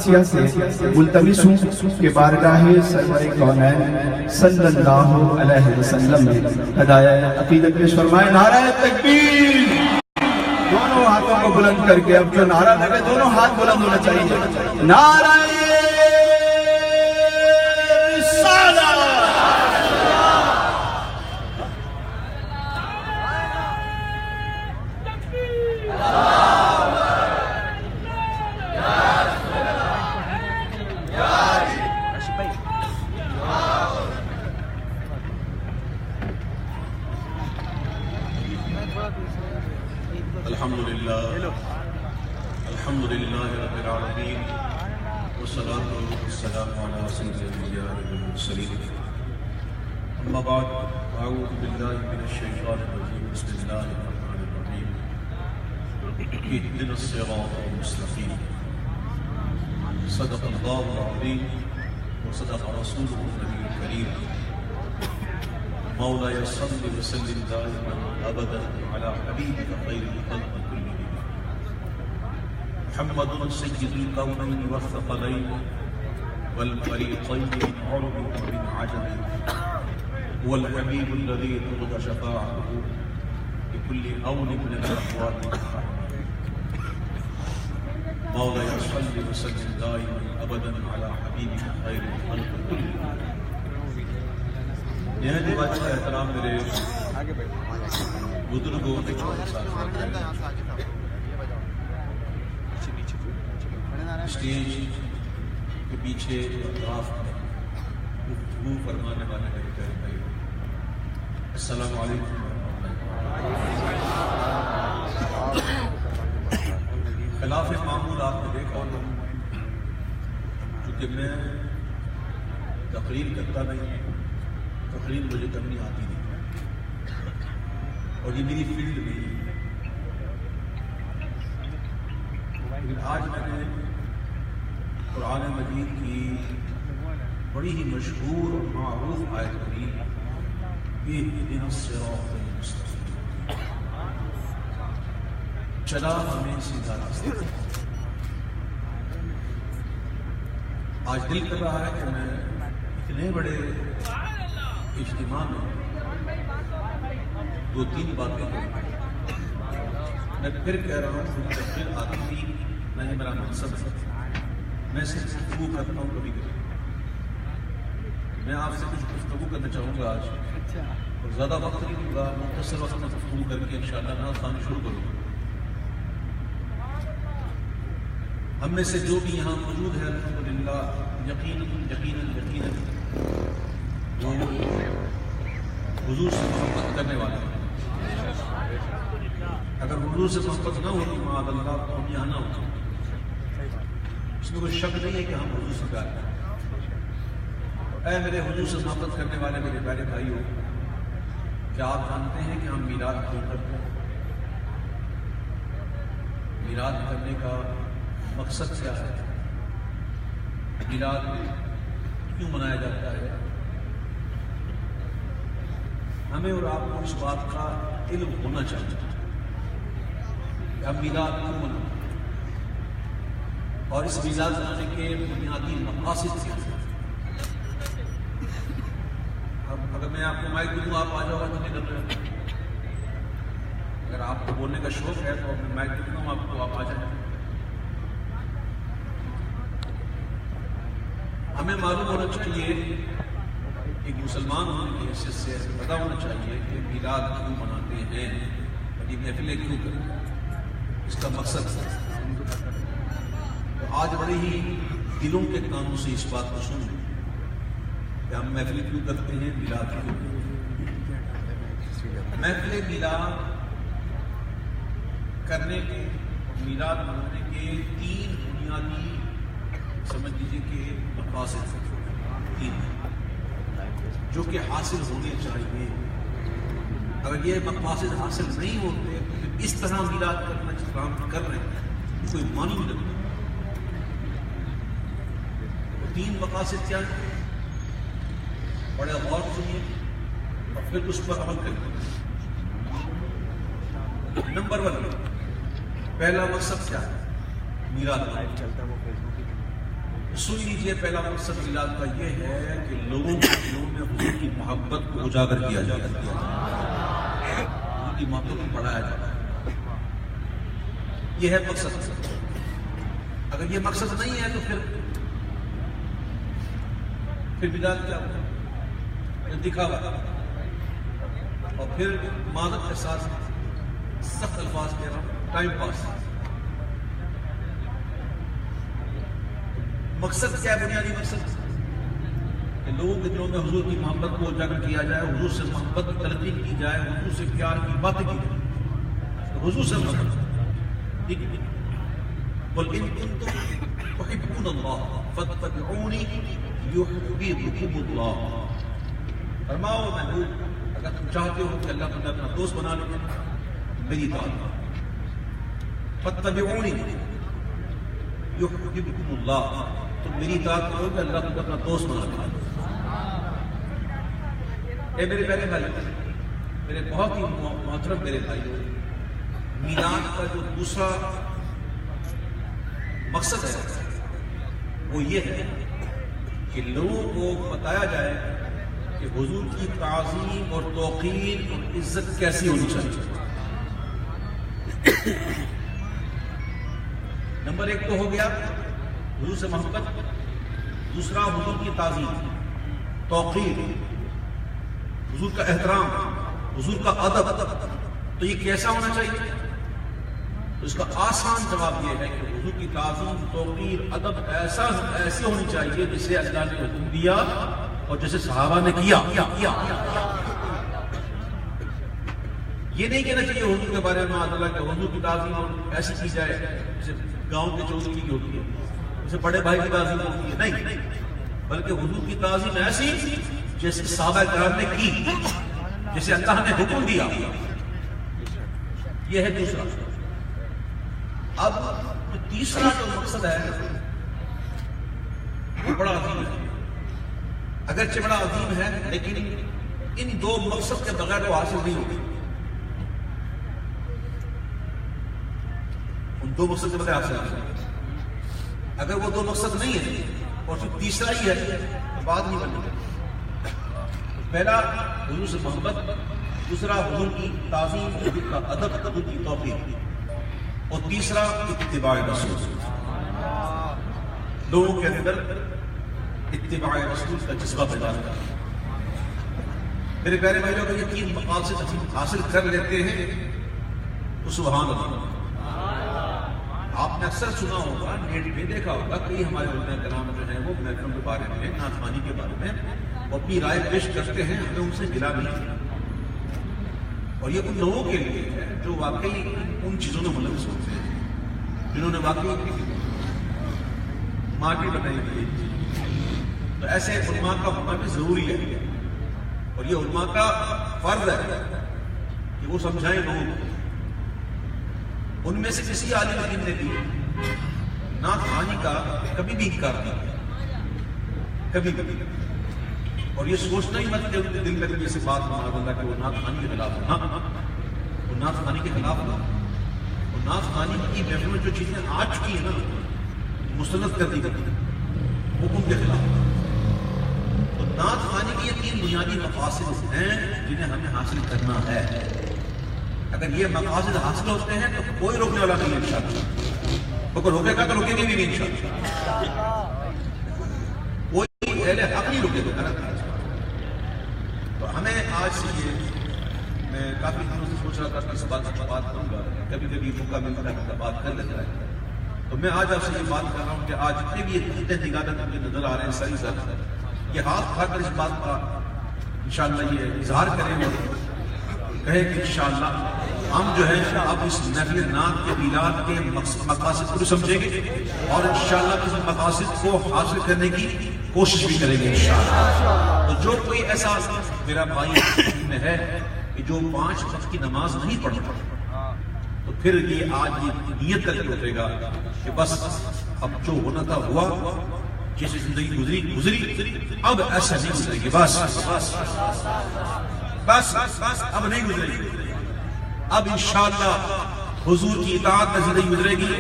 سے ملتمس ہوں کہ بارگاہ سرور کونین صلی اللہ علیہ وسلم میں ہدایت عقیدت پیش فرمائے۔ نعرہ تکبیر! دونوں ہاتھوں کو بلند کر کے اب جو نعرہ لگے دونوں ہاتھ بلند ہونا چاہیے۔ نعرہ الحمدللہ رب العالمین والصلاة والسلام علی سید الانبیاء والمرسلین اما بعد اعوذ باللہ من الشیطان الرجیم بسم اللہ الرحمن الرحیم اهدنا الصراط المستقیم صدق اللہ العظیم وصدق رسوله النبی الکریم مولاي صل وسلم دائما ابدا على حبیبک خیر الخلق محمد سید الکونین والثقلین والفریقین من عرب ومن عجم هو الحبیب الذی ترضى شفاعته بكل هول من الاحوال مولاي صل وسلم دائما ابدا على حبیبک خیر الخلق كلهم۔ نہایت واجب احترام میرے بزرگوں اسٹیج کے پیچھے اطراف میں گفتگو فرمانے والے میرے پیارے بھائی، السلام علیکم خلاف معمول آپ نے دیکھا ہوگا، چونکہ میں تقریر کرتا نہیں، تقریر مجھے کرنی آتی نہیں اور یہ میری فیلڈ نہیں ہے، لیکن آج میں نے قرآن مجید کی بڑی ہی مشہور اور معروف آیت پڑھی، اهدنا الصراط المستقیم، چلا ہمیں سیدھا راستہ۔ آج دل کر رہا ہے کہ میں اتنے بڑے اجتماع میں دو تین باتیں کروں۔ میں پھر کہہ رہا ہوں کہ پھر آدمی نہیں میرا مقصد ہے، میں صرف گفتگو کرتا ہوں کبھی کبھی۔ میں آپ سے کچھ گفتگو کرنا چاہوں گا آج، اور زیادہ وقت نہیں دوں گا، مختصر وقت میں گفتگو کر کے انشاءاللہ نعت خوانی شروع کروں گا۔ ہم میں سے جو بھی یہاں موجود ہے الحمدللہ یقیناً وہ حضور سے محبت کرنے والے ہیں۔ اگر حضور سے محبت نہ ہوتی معاذ اللہ تو ہم یہاں نہ ہوتے۔ اس میں کوئی شک نہیں ہے کہ ہم حضور سے پیار کرتے ہیں۔ اے میرے حضور سے محبت کرنے والے میرے پیارے بھائیوں، کیا آپ جانتے ہیں کہ ہم میلاد کیوں کرتے ہیں؟ میلاد کرنے کا مقصد کیا ہے؟ میلاد کیوں منایا جاتا ہے؟ ہمیں اور آپ کو اس بات کا علم ہونا چاہیے کہ ہم میلاد کیوں مناتے ہیں اور اس میلاد منانے کے بنیادی مقاصد کیا ہیں۔ اب اگر میں آپ کو مائک دوں آپ آ جاؤ گا تو نہیں کر رہے، اگر آپ کو بولنے کا شوق ہے تو میں مائک دوں گا آپ کو، آپ آ جائیں۔ ہمیں معلوم ہونا چاہیے، ایک مسلمان ہونے کی حیثیت سے پتہ ہونا چاہیے کہ میلاد کیوں مناتے ہیں اور یہ محفلیں کیوں کرتے ہیں، اس کا مقصد ہے۔ تو آج بڑے ہی دلوں کے کانوں سے اس بات کو سن لیں کہ ہم محفل کیوں کرتے ہیں، میلاد کیوں کرتے ہیں۔ محفل میلاد کرنے کے، میلاد منانے کے تین بنیادی سمجھ لیجیے کہ مقاصد تین جو کہ حاصل ہونے چاہیے۔ اگر یہ مقاصد حاصل نہیں ہوتے تو اس طرح میلاد کرنا جس طرح ہم کر رہے ہیں کوئی معنی نہیں لگتا۔ تین مقاصد کیا ہیں؟ بڑے غور سنیے اور پھر اس پر عمل کریں۔ نمبر 1، پہلا مقصد کیا ہے؟ میلاد۔ سن لیجیے، پہلا مقصد میلاد کا یہ ہے کہ لوگوں کے دلوں میں حضور کی محبت کو اجاگر کیا جائے، حضور کی محبت کو بڑھایا جائے، یہ ہے مقصد۔ اگر یہ مقصد نہیں ہے تو پھر میلاد کیا ہوگا؟ دکھاوا، اور پھر معذرت کے ساتھ سخت الفاظ کہہ رہا ہوں، ٹائم پاس۔ مقصد کیا ہے؟ بنیادی مقصد کہ لوگوں کے دلوں میں حضور کی محبت کو اجاگر کیا جائے، حضور سے محبت کی تلقین کی جائے، حضور سے پیار کی باتیں کی جائے، حضور سے محبت۔ ٹھیک ہے، قل ان کنتم تحبون اللہ فاتبعونی یحببکم اللہ۔ فرماؤ محبوب، اگر تم چاہتے ہو کہ اللہ تمہیں اپنا دوست بنا لے، میری اطاعت کرو، فاتبعونی یحببکم اللہ، تم میری اطاعت کرو کہ اللہ تمہیں اپنا دوست بنا لے۔ اے میرے پیارے بھائی، میرے بہت ہی محترم میرے بھائی، میلاد کا جو دوسرا مقصد ہے وہ یہ ہے کہ لوگوں کو بتایا جائے کہ حضور کی تعظیم اور توقیر اور عزت کیسی ہونی چاہیے۔ نمبر ایک تو ہو گیا حضور سے محبت، دوسرا حضور کی تعظیم، توقیر، حضور کا احترام، حضور کا ادب۔ تو یہ کیسا ہونا چاہیے؟ تو اس کا آسان جواب یہ ہے کہ حضور کی تعظیم، توقیر، ادب ایسی ہونی چاہیے جسے اللہ نے حکم دیا اور جیسے صحابہ نے کیا۔ یہ نہیں کہنا چاہیے حضور کے بارے میں اللہ کہ حضور کی تعظیم ایسی کی جائے جیسے گاؤں کے چودھری کی ہوتی ہے، جیسے بڑے بھائی کی تعظیم ہوتی ہے، نہیں، بلکہ حضور کی تعظیم ایسی جیسے صحابہ کرام نے کی، جیسے اللہ نے حکم دیا۔ یہ ہے دوسرا۔ اب تیسرا جو مقصد ہے وہ بڑا عظیم ہے، اگرچہ بڑا عظیم ہے لیکن ان دو مقصد کے بغیر وہ حاصل نہیں ہوگی۔ ان دو مقصد کے بغیر حاصل نہیں ہوگی۔ اگر وہ دو مقصد نہیں ہے اور صرف تیسرا ہی ہے تو بات نہیں بنے گی۔ پہلا حضور سے محبت، دوسرا حضور کی تعظیم، حضور کا ادب، حضور کی توقیر، اور تیسرا اتباع رسول۔ لوگوں کے اندر اتباع رسول کا جذبہ پیدا کرنا۔ میرے پیارے بھائیوں، اگر یہ تین مقاصد حاصل کر لیتے ہیں تو سبحان اللہ۔ آپ نے اکثر سنا ہوگا، نیٹ پہ دیکھا ہوگا، کئی ہمارے علماء کرام جو ہیں وہ محفل کے بارے میں، نعت خوانی کے بارے میں وہ اپنی رائے پیش کرتے ہیں، ہمیں ان سے گلا نہیں۔ اور یہ ان لوگوں کے لیے ہے جو واقعی ان چیزوں میں ملوث ہوتے ہیں، جنہوں نے واقعی مارکیٹ بنائی ہوئی ہے۔ تو ایسے علماء کا ہونا بھی ضروری ہے، اور یہ علماء کا فرض ہے کہ وہ سمجھائیں لوگوں کو۔ ان میں سے کسی عالم دین نے بھی نعت خوانی کا کبھی بھی انکار نہیں کیا، کبھی بھی۔ اور یہ سوچنا ہی مت کہ ان کے دل میں کبھی ایسی بات ہونا کہ وہ نعت خوانی کے خلاف ہو۔ وہ نعت خوانی کے خلاف نہ، وہ نعت خوانی کی محفل میں جو چیزیں آ چکی ہیں نا مستند کر دی گئی، وہ ان کے خلاف۔ تو نعت خوانی کی یہ تین بنیادی مقاصد ہیں جنہیں ہمیں حاصل کرنا ہے۔ اگر یہ مقاصد حاصل ہوتے ہیں تو کوئی روکنے والا نہیں ہے انشاءاللہ۔ اگر روکے گا تو روکیں گے بھی نہیں انشاءاللہ۔ کوئی اہل حق نہیں روکے گا۔ تو ہمیں آج سے یہ، میں کافی دنوں سے سوچ رہا تھا کہ اس بات کروں گا، کبھی کبھی موقع ملتا ہے بات کر لیتا ہے، تو میں آج آپ سے یہ بات کر رہا ہوں کہ آج جتنے بھی نگاہت مجھے نظر آ رہے ہیں ساری سر یہ ہاتھ اٹھا کر اس بات کا انشاءاللہ یہ اظہار کریں گے، کہیں کہ انشاءاللہ ہم جو ہے اب اس محفل نعت کے میلاد کے مقاصد کو سمجھیں گے اور انشاءاللہ اس مقاصد کو حاصل کرنے کی کوشش بھی کریں گے انشاءاللہ۔ تو جو کوئی ایسا میرا بھائی میں ہے کہ جو 5 وقت کی نماز نہیں پڑھتا، تو پھر یہ آج یہ نیت کر کے اٹھے گا کہ بس اب جو ہونا تھا ہوا، جیسے زندگی گزری اب ایسا نہیں گزرے گی، بس اب نہیں گزرے گی۔ اب انشاءاللہ حضور کی اطاعت میں زندگی گزرے گی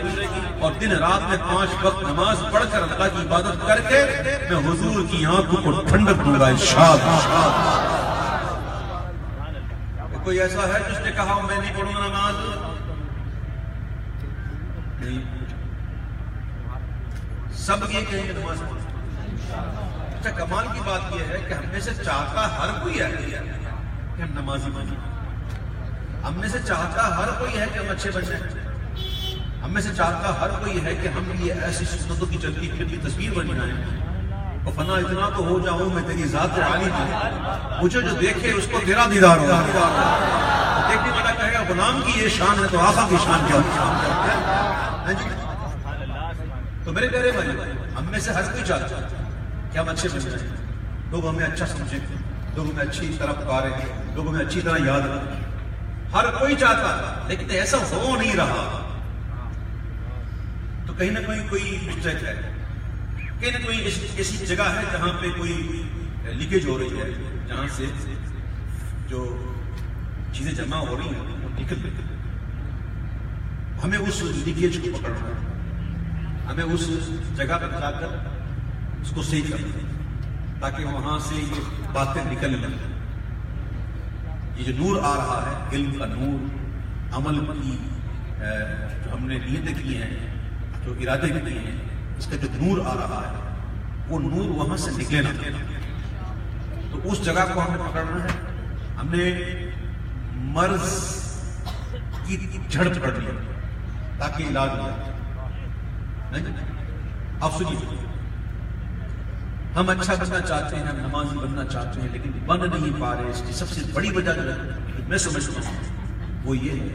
اور دن رات میں 5 وقت نماز پڑھ کر اللہ کی عبادت کر کے میں حضور کی آنکھوں کو ٹھنڈک دوں گا انشاءاللہ۔ کوئی ایسا ہے جس نے کہا میں نہیں پڑھوں گا نماز؟ نہیں، سب یہ کہیں گے نماز پڑھو۔ اچھا کمال کی بات یہ ہے کہ ہم میں سے چاہتا ہر کوئی ہے کہ ہم نمازی بنیں، ہم میں سے چاہتا ہر کوئی ہے کہ ہم اچھے بن جائیں، ہم میں سے چاہتا ہر کوئی ہے کہ ہم یہ ایسی سنتوں کی چلتی پھرتی تصویر بن جائیں اور فنا اتنا تو ہو جاؤں میں تیری ذات عالی میں، مجھے جو دیکھے اس کو تیرا دیدار ہوگا۔ دیکھنے والا کہے گا غلام کی یہ شان ہے تو آقا کی شان کیا ہوتی ہے؟ تو میرے پیارے بھائی، ہم میں سے ہر کوئی چاہتا ہے کہ ہم اچھے بن جائیں، لوگ ہمیں اچھا سمجھیں، لوگ ہمیں اچھی طرح پکاریں، لوگ ہمیں اچھی طرح یاد رکھیں، ہر کوئی چاہتا ہے، لیکن ایسا ہو نہیں رہا تو کہیں نہ کوئی مسٹیک ہے، کہیں نہ کوئی ایسی جگہ ہے جہاں پہ کوئی لیکیج ہو رہی ہے، جہاں سے جو چیزیں جمع ہو رہی ہیں وہ نکل رہی ہیں۔ ہمیں اس لیکیج کو پکڑنا ہے، ہمیں اس جگہ پہ جا کر اس کو صحیح کرنا ہے تاکہ وہاں سے یہ باتیں نکلنے لگیں۔ یہ جو نور آ رہا ہے، علم کا نور، عمل کی جو ہم نے نیتیں کی ہیں، جو ارادے کیے ہیں، اس کا جو نور آ رہا ہے وہ نور وہاں سے نکلے نہ، تو اس جگہ کو ہم نے پکڑنا ہے۔ ہم نے مرض کی جڑ پکڑنی ہے تاکہ علاج ہو جائے۔ اب سنیے، ہم اچھا بننا چاہتے ہیں، ہم نمازی بننا چاہتے ہیں، لیکن بن نہیں پا رہے۔ اس کی سب سے بڑی وجہ جو ہے میں سمجھتا ہوں وہ یہ ہے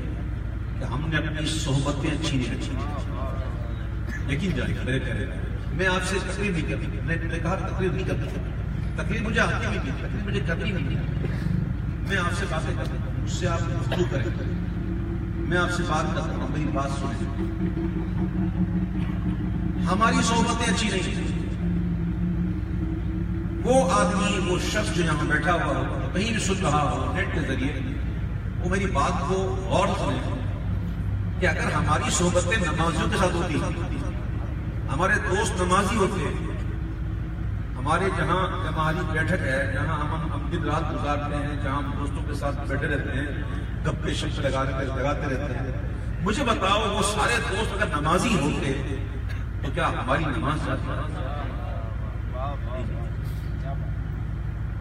کہ ہم نے اپنی صحبتیں اچھی نہیں رکھی۔ لیکن جائے میرے پیارے، میں آپ سے تقریر نہیں کرتی، میں نے کہا تقریر نہیں کرتی، تقریر مجھے آتی نہیں، تقریر مجھے کرنی نہیں، میں آپ سے باتیں کرتا ہوں، مجھ سے آپ گفتگو کریں، میں آپ سے بات کرتا ہوں، میری بات سنیں۔ ہماری صحبتیں اچھی نہیں، وہ آدمی، وہ شخص جو یہاں بیٹھا ہوا ہو، کہیں بھی سن رہا ہو نیٹ کے ذریعے، وہ میری بات کو غور سنیں کہ اگر ہماری صحبتیں نمازیوں کے ساتھ ہوتی، ہمارے دوست نمازی ہوتے، ہمارے جہاں ہماری بیٹھک ہے، جہاں ہم دن رات گزارتے ہیں، جہاں ہم دوستوں کے ساتھ بیٹھے رہتے ہیں، گپے شپ لگاتے رہتے ہیں، مجھے بتاؤ وہ سارے دوست اگر نمازی ہوتے تو کیا ہماری نماز جاتی؟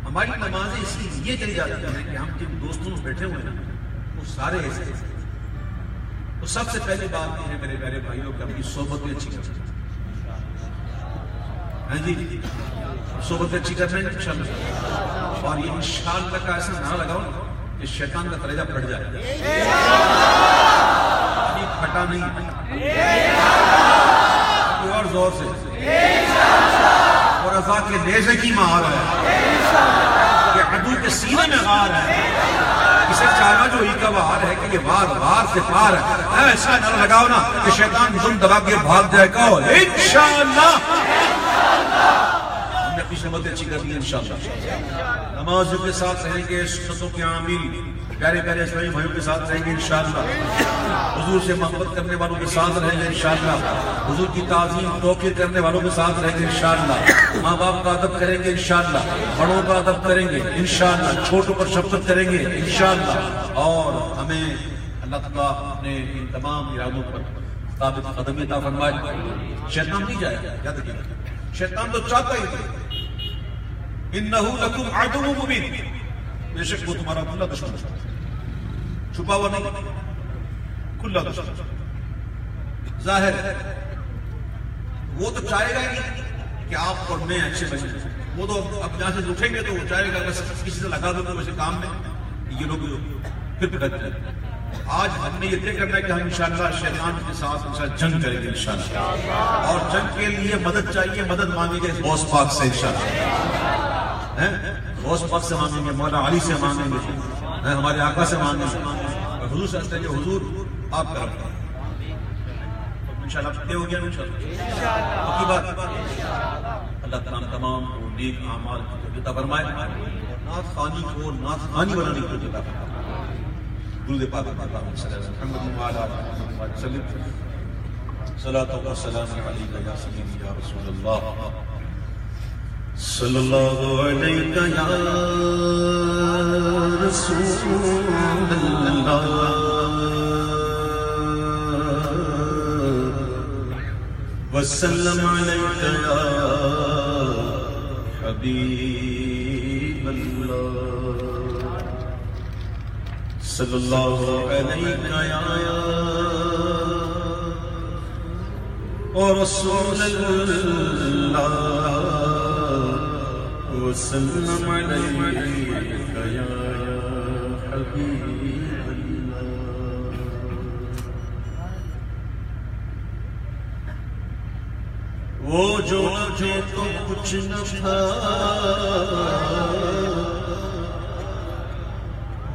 ہماری نمازیں اس لیے چلی جاتی ہیں کہ ہم جن دوستوں میں بیٹھے ہوئے ہیں وہ سارے ایسے ہیں۔ تو سب سے پہلی بات یہ ہے میرے پیارے بھائیوں کہ اپنی صحبتیں اچھی کریں۔ ہاں جی، صحبتیں اچھی کرنا ہے انشاءاللہ، اور یہ انشاءاللہ کا ایسا نعرہ لگاؤ کہ شیطان کا کلیجہ پھٹ جائے، پھٹا نہیں، اور زور سے، اور رضا کے نیزے کی مار ہے، کہ عدو کے سینے میں غار ہے، اسے چارہ جو ہی کا وار ہے کہ یہ وار سے پار ہے۔ ایسا نعرہ لگاؤ نا کہ شیطان دم دبا کے بھاگ جائے گا، انشاءاللہ ہم نے اپنی صحبتیں اچھی کرنی ہے انشاءاللہ۔ نمازوں کے ساتھ رہیں گے، سنتوں کے عامل، پیارے پیارے اسلامی بھائیوں کے ساتھ رہیں گے انشاءاللہ، حضور سے محبت کرنے والوں کے ساتھ رہیں گے انشاءاللہ، حضور کی تعظیم توقیر کرنے والوں کے ساتھ رہیں گے انشاءاللہ، ماں باپ کا ادب کریں گے انشاءاللہ، بڑوں کا ادب کریں گے انشاءاللہ، چھوٹوں پر شفقت کریں گے انشاءاللہ، اور ہمیں اللہ تعالیٰ اپنے ان تمام ارادوں پر ثابت قدمی عطا فرمائے۔ شیطان نہیں جائے گا، یاد رکھیے، شیطان تو چاہتا ہی تھا، انہ لکم عدو مبین، بے شک وہ تمہارا کھلا دشمن ہے، چھپا ہوا نہیں، کھلا دشمن ظاہر ہے۔ وہ تو چاہے گا نہیں کہ آپ اور میں اچھے بچے، وہ تو اب جہاں سے اٹھیں گے تو وہ چاہے گا کسی سے لگا دو تو ویسے کام میں یہ لوگ پھر پھٹک جائیں۔ آج ہم نے یہ طے کرنا ہے کہ ہم انشاءاللہ شیطان کے ساتھ جنگ کریں گے انشاءاللہ، اور جنگ کے لیے مدد چاہیے، مدد مانگیں گے غوث پاک سے انشاءاللہ، غوث پاک سے مانگیں گے، مولا علی سے مانگیں گے، ہمارے آقا سے مانگیں گے، اور حضور سے کہیں گے حضور آپ کا رب انشاءاللہ طے ہو گیا انشاءاللہ۔ پکی بات، اللہ تعالیٰ تمام کو نیک اعمال کی توفیق عطا فرمائے، اور نعت خوانی کو نعت خوانی بنانے کی توفیق عطا فرمائے۔ درود پاک اللہم صلی علی محمد وعلی آلہ محمد وسلم صلاۃ و سلام علیک یا سیدی یا رسول اللہ صلی اللہ علیک یا رسول اللہ وسلم علیک یا حبیب اللہ صلی اللہ علیک یا رسول اللہ وسلم علیک یا حبیب اللہ. وہ جو تھے تو کچھ نہ تھا،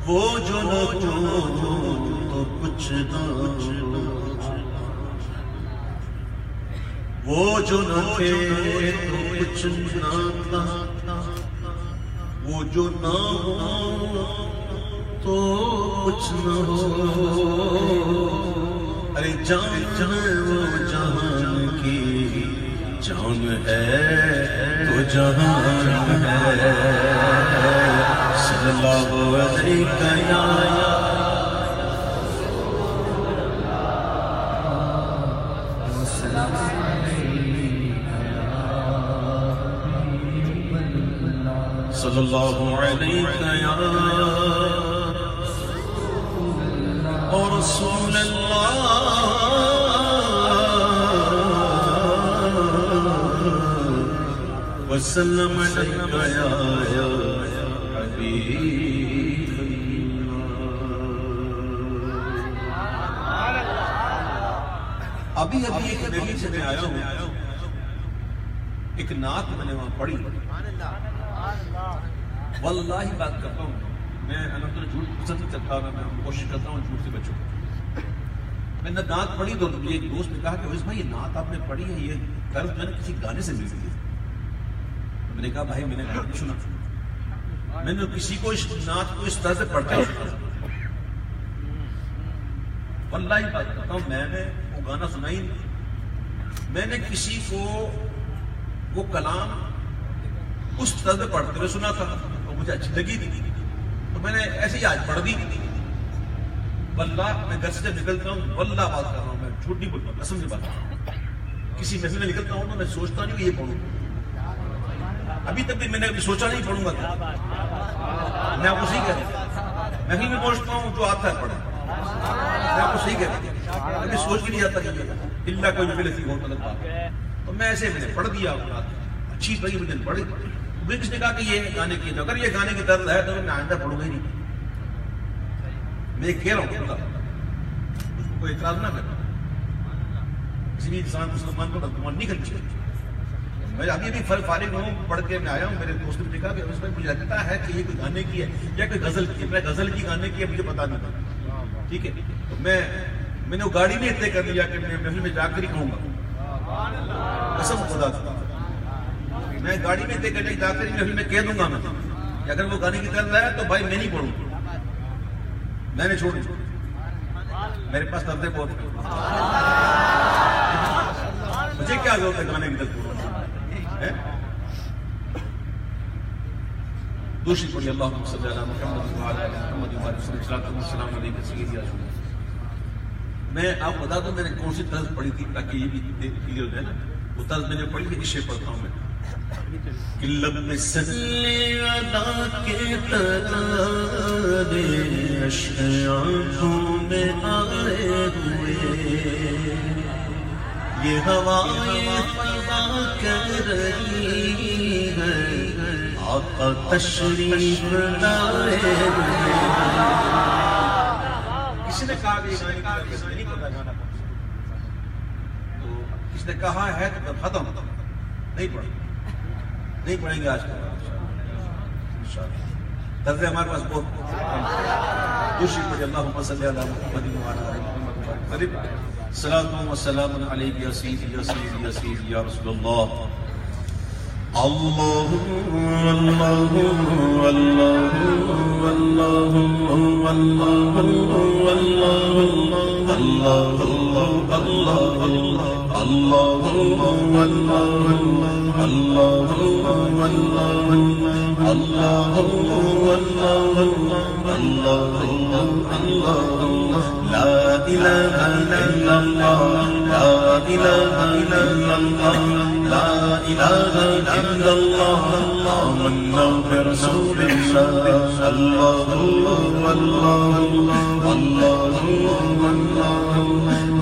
وہ جو نہ ہو تو کچھ نہ ہو، وہ جو نہ تھے تو کچھ نہ تھا، وہ جو نہ ہو تو کچھ نہ ہو. ارے جان جان وہ جہان کی جان ہے تو جہان ہے. صلی اللہ علیہ یا صلی اللہ علیہ یا رسول اللہ وسلم علیک یا حبیب اللہ. ابھی ایک دلی سے میں آیا ہوں، ایک نعت میں نے وہاں پڑھی. واللہ بات کرتا ہوں، میں الحمدللہ جھوٹ پسند نہیں کرتا، میں کوشش کرتا ہوں جھوٹ سے بچوں. میں نے نعت پڑھی تو ایک دوست نے کہا کہ عزیز بھائی یہ نعت آپ نے پڑھی ہے، یہ طرز میں نے کسی گانے سے مل گئی. میں نے کہا بھائی میں نے گانا سنا، میں نے کسی کو اس نعت کو اس طرح سے پڑھتا ہوں. واللہ بات کرتا ہوں، میں نے وہ گانا سنا ہی نہیں. میں نے کسی کو وہ کلام اس طرح سے پڑھتے ہوئے سنا تھا اور مجھے اچھی لگی تھی، تو میں نے ایسے ہی آج پڑھ دی. واللہ میں گھر سے نکلتا ہوں، واللہ بات کر رہا ہوں، میں جھوٹ نہیں بولتا، قسم سے بات کر رہا ہوں. کسی محفل میں نکلتا ہوں تو میں سوچتا نہیں کہ یہ پڑھوں. ابھی تک بھی میں نے ابھی سوچا نہیں پڑھوں گا. میں آپ کو صحیح کہہ رہا ہوں، محفل میں پہنچتا ہوں جو آتا ہے پڑھیں. میں آپ کو صحیح کہہ رہا ہوں، ابھی سوچ بھی نہیں جاتا کہ اللہ کوئی محفل ایسی بہت الگ بات ہے. تو میں ایسے میں نے پڑھ دیا، اچھی لگی مجھے پڑھی. مجھے کس نے کہا کہ یہ گانے کی، اگر یہ گانے کی طرز ہے تو میں آئندہ پڑھوں گا ہی نہیں. میں یہ کہہ رہا ہوں اس کو کوئی اعتراض نہ کرنا. کسی بھی انسان مسلمان کو بدگمان نہیں کرنی چاہیے. میں ابھی بھی فارغ ہوں، پڑھ کے میں آیا ہوں. میرے دوست نے کہا کہ اس میں مجھے لگتا ہے کہ یہ کوئی گانے کی ہے یا کوئی غزل کی ہے. میں غزل کی گانے کی ہے مجھے پتا نہیں تھا. ٹھیک ہے، تو میں نے وہ گاڑی میں طے کر لیا کہ میں محفل میں جا کر ہی کہوں گا. قسم خدا سے میں گاڑی میں طے کرنے جا کر محفل میں کہہ دوں گا میں کہ اگر وہ گانے کی طرز ہے تو بھائی میں نہیں پڑھوں گا. میں نے چھوڑ دیا، میرے پاس طرزیں بہت ہیں. مجھے کیا ضرورت ہے گانے کی طرز پڑھنے. دوسری پڑھی اللہم صلی علی محمد وعلی آلہ محمد السلام علیکم سیدی یا رسول اللہ. میں آپ بتا دوں میں نے کون سی طرز پڑھی تھی تاکہ یہ بھی کلیئر ہو جائے نا. وہ طرز میں نے پڑھی تھی، اس سے پڑھتا ہوں میں کہ لب میں صلی ادا کے ترانے اشک آنکھوں میں آئے ہوئے، یہ ہوائیں فضا کر رہی ہے آقا تشریف لائے ہوئے. کسی نے کہا کہ یہ گانے کی طرز نہیں پتا گانا کون سا، تو کسی نے کہا ہے تو ختم نہیں پڑھیں گے آج کے بعد انشاءاللہ. طرزیں ہمارے پاس بہت دوسری پڑھی اللہم صلی علی محمد وعلی آلہ محمد وسلم صلاۃ و سلام علیک یا سیدی یا سیدی یا سیدی یا رسول اللہ اللہ اللہ اللہ اللہ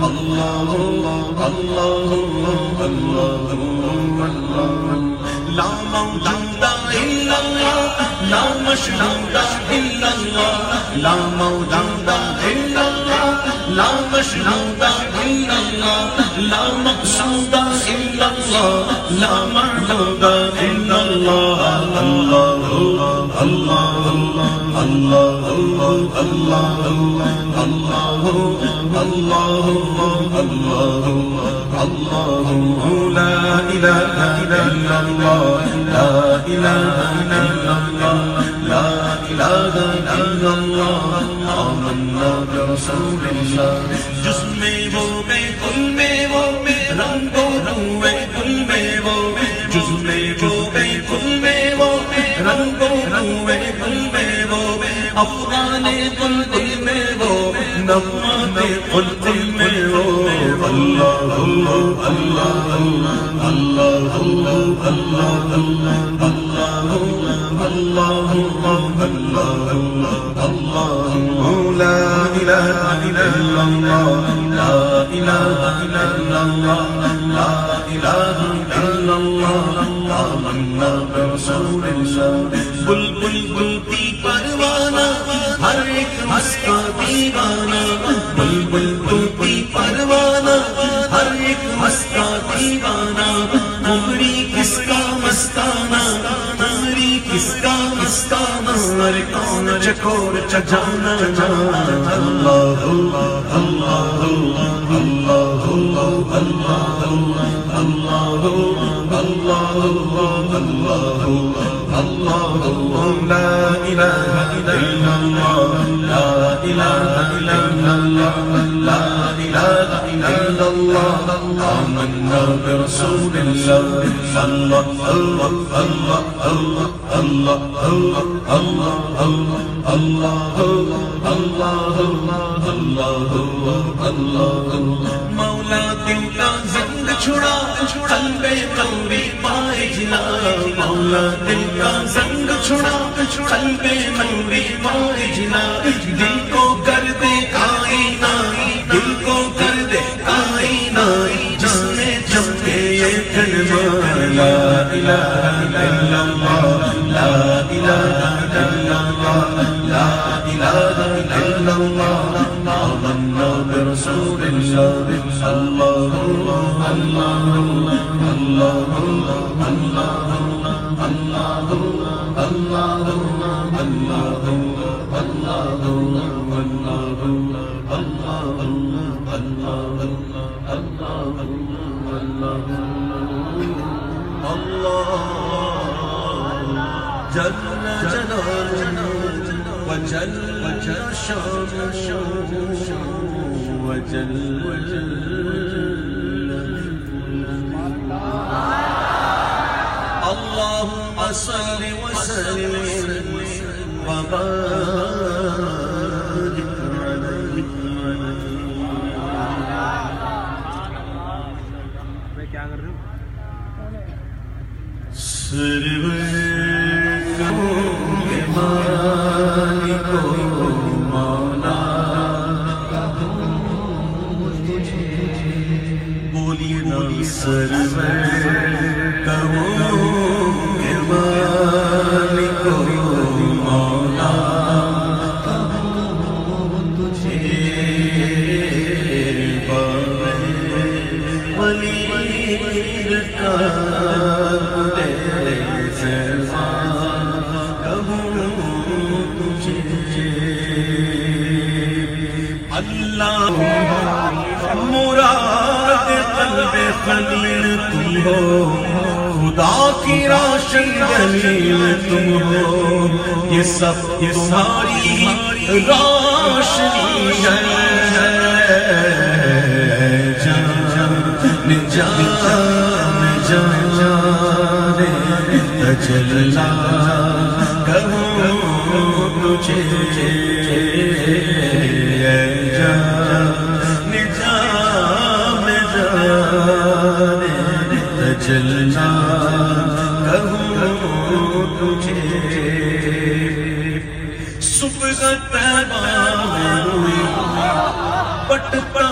اللہ لا موجود الا اللہ لا مشہود الا اللہ لا موجود الا اللہ لا مشہود الا اللہ لا مقصود الا اللہ لا معبود الا اللہ اللہ اللہ اللہ اللہ اللہ اللہ اللہ لا الہ الا اللہ لا الہ الا اللہ لا الہ الا اللہ آمنا برسول اللہ جس میں وہ میں کل میں وہ میں رنگ و روئے کل میں وہ جس میں وہ میں کل میں وہ رنگ و روئے کل میں وہ افغان کل دل میں وہ نغمات کل دل میں وہ اللہ اللہ اللہ اللہ اللہ اللہ اللہ اللہ لا الہ الا اللہ لا الہ الا اللہ لا الہ الا اللہ آمنا برسول اللہ بلبل بلتی پروانہ ہر ایک مستا دیوانہ بلبل بلتی پروانہ ہر ایک مستا دیوانہ عمری کس کا مستانہ عمری کس کا مستانہ ہر کون چکور چجانا جانا اللہ اللہ اللہ اللہ اللہ اللہ لا الہ الا اللہ لا الہ الا اللہ لا الہ الا اللہ آمنا برسول اللہ اللہ اللہ اللہ اللہ اللہ اللہ اللہ اللہ مولا دل کا زنگ چھڑا قلب قلبی پائے جلا مولا دل کا زنگ چھڑا قلب قلبی پائے جلا دل کو کر دے آئینہ دل کو کر دے آئینہ جس نے جب کے یہ کلمہ لا الہ الا اللہ لا الہ الا اللہ لا الہ الا اللہ آمنا برسول اللہ اللہ اللہ اللہ جل جلالہ وجل شانہ وجل اللهم صل وسلم وبارك عليه کیا کر رہے ہو بولیے سرور کہوں کہ مالک مولا تجھے ولی کا اللہ مراد قلب خلیل تم ہو خدا کی روشن دلیل تم ہو، یہ سب تمہاری روشنی ہے۔ جان تجلی کہوں تجھے، تجلی کہوں تجھے۔ صبح طیبہ میں روئی پٹتا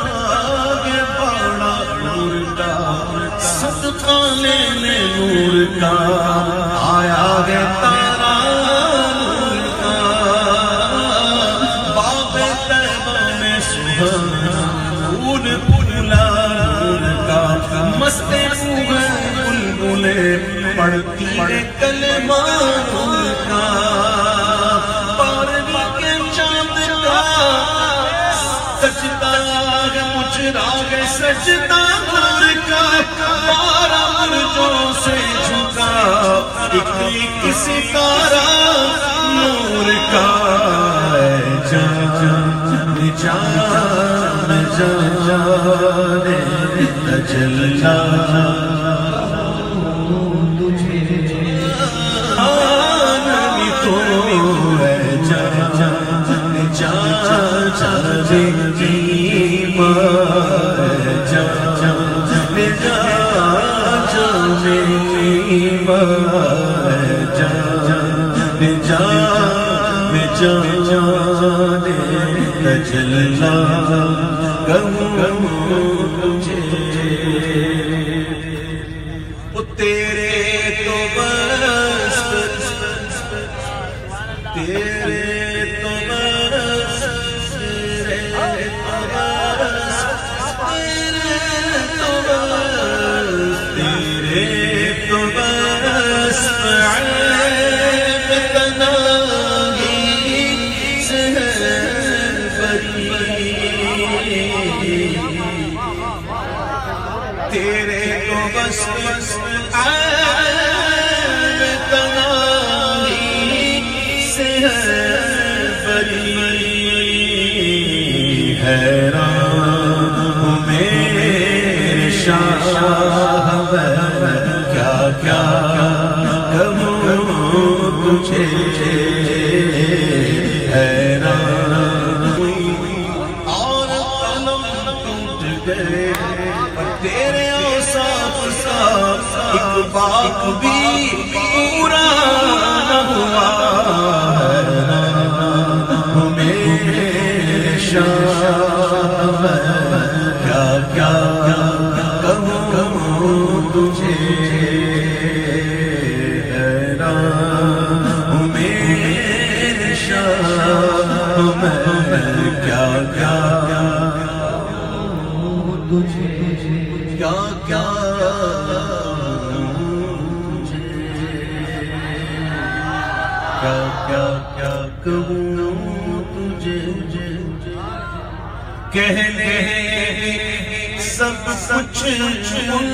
گے بڑا نور کا، صدقہ لینے نور کا آیا ہے تارا نور کا۔ باغ طیبہ میں سبحان پھولا نور کا، مست بلبلیں پڑھتی ہے کلمہ نور کا۔ بارہویں کے چاند کا سجدہ ہے مجھ راگ سجدہ نور کا، 12 برجوں سے جھکا ایک ایک ستارہ نور کا۔ جان تجلی تجلی کہوں تجھے۔ وہ تیرے تو بس تیرے تو بس تیرے تو بس تیرے تو بس عیب تنہائی سے تیرے تو بس عیب تنہائی سے بری، حیران ہوں میرے شاہ کیا کیا کہوں تجھے۔ حیران اور قلم ٹوٹ گئے، تیرے اوصاف کا ایک بات بھی پورا نہ ہوا۔ میرے شاہ کیا کیا کہوں تجھے۔ میرے شاہ کیا کیا تجھے، کیا کیا کیا کیا کیا کہوں تجھے۔ کہنے سب کچھ ان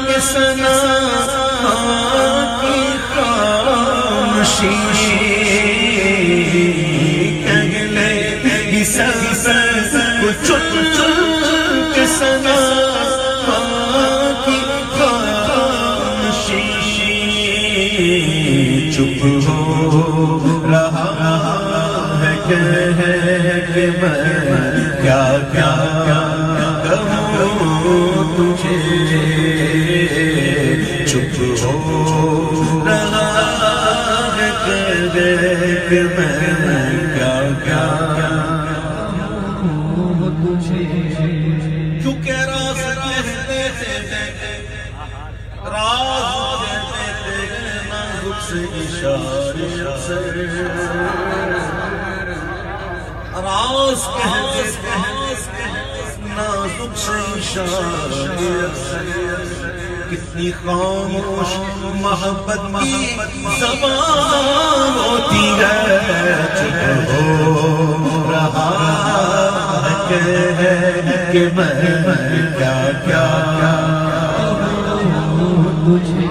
کے ثنا کی خاموشی، کہنے سب کچھ ان کے ثنا کی خاموشی، چپ ہو رہا ہے کہ میں کیا کیا کہوں تجھے۔ چپ ہو رہا ہے کہ میں کیا کیا کہوں تجھے۔ کیونکہ راز کہتے تھے، راز کہتے تھے نازک سے اشارے سے، راز کہتے تھے نازک سے اشارے سے۔ کتنی خاموش محبت کی زبان ہوتی ہے، چپ ہو رہا ہے کہ میں کیا کیا مجھے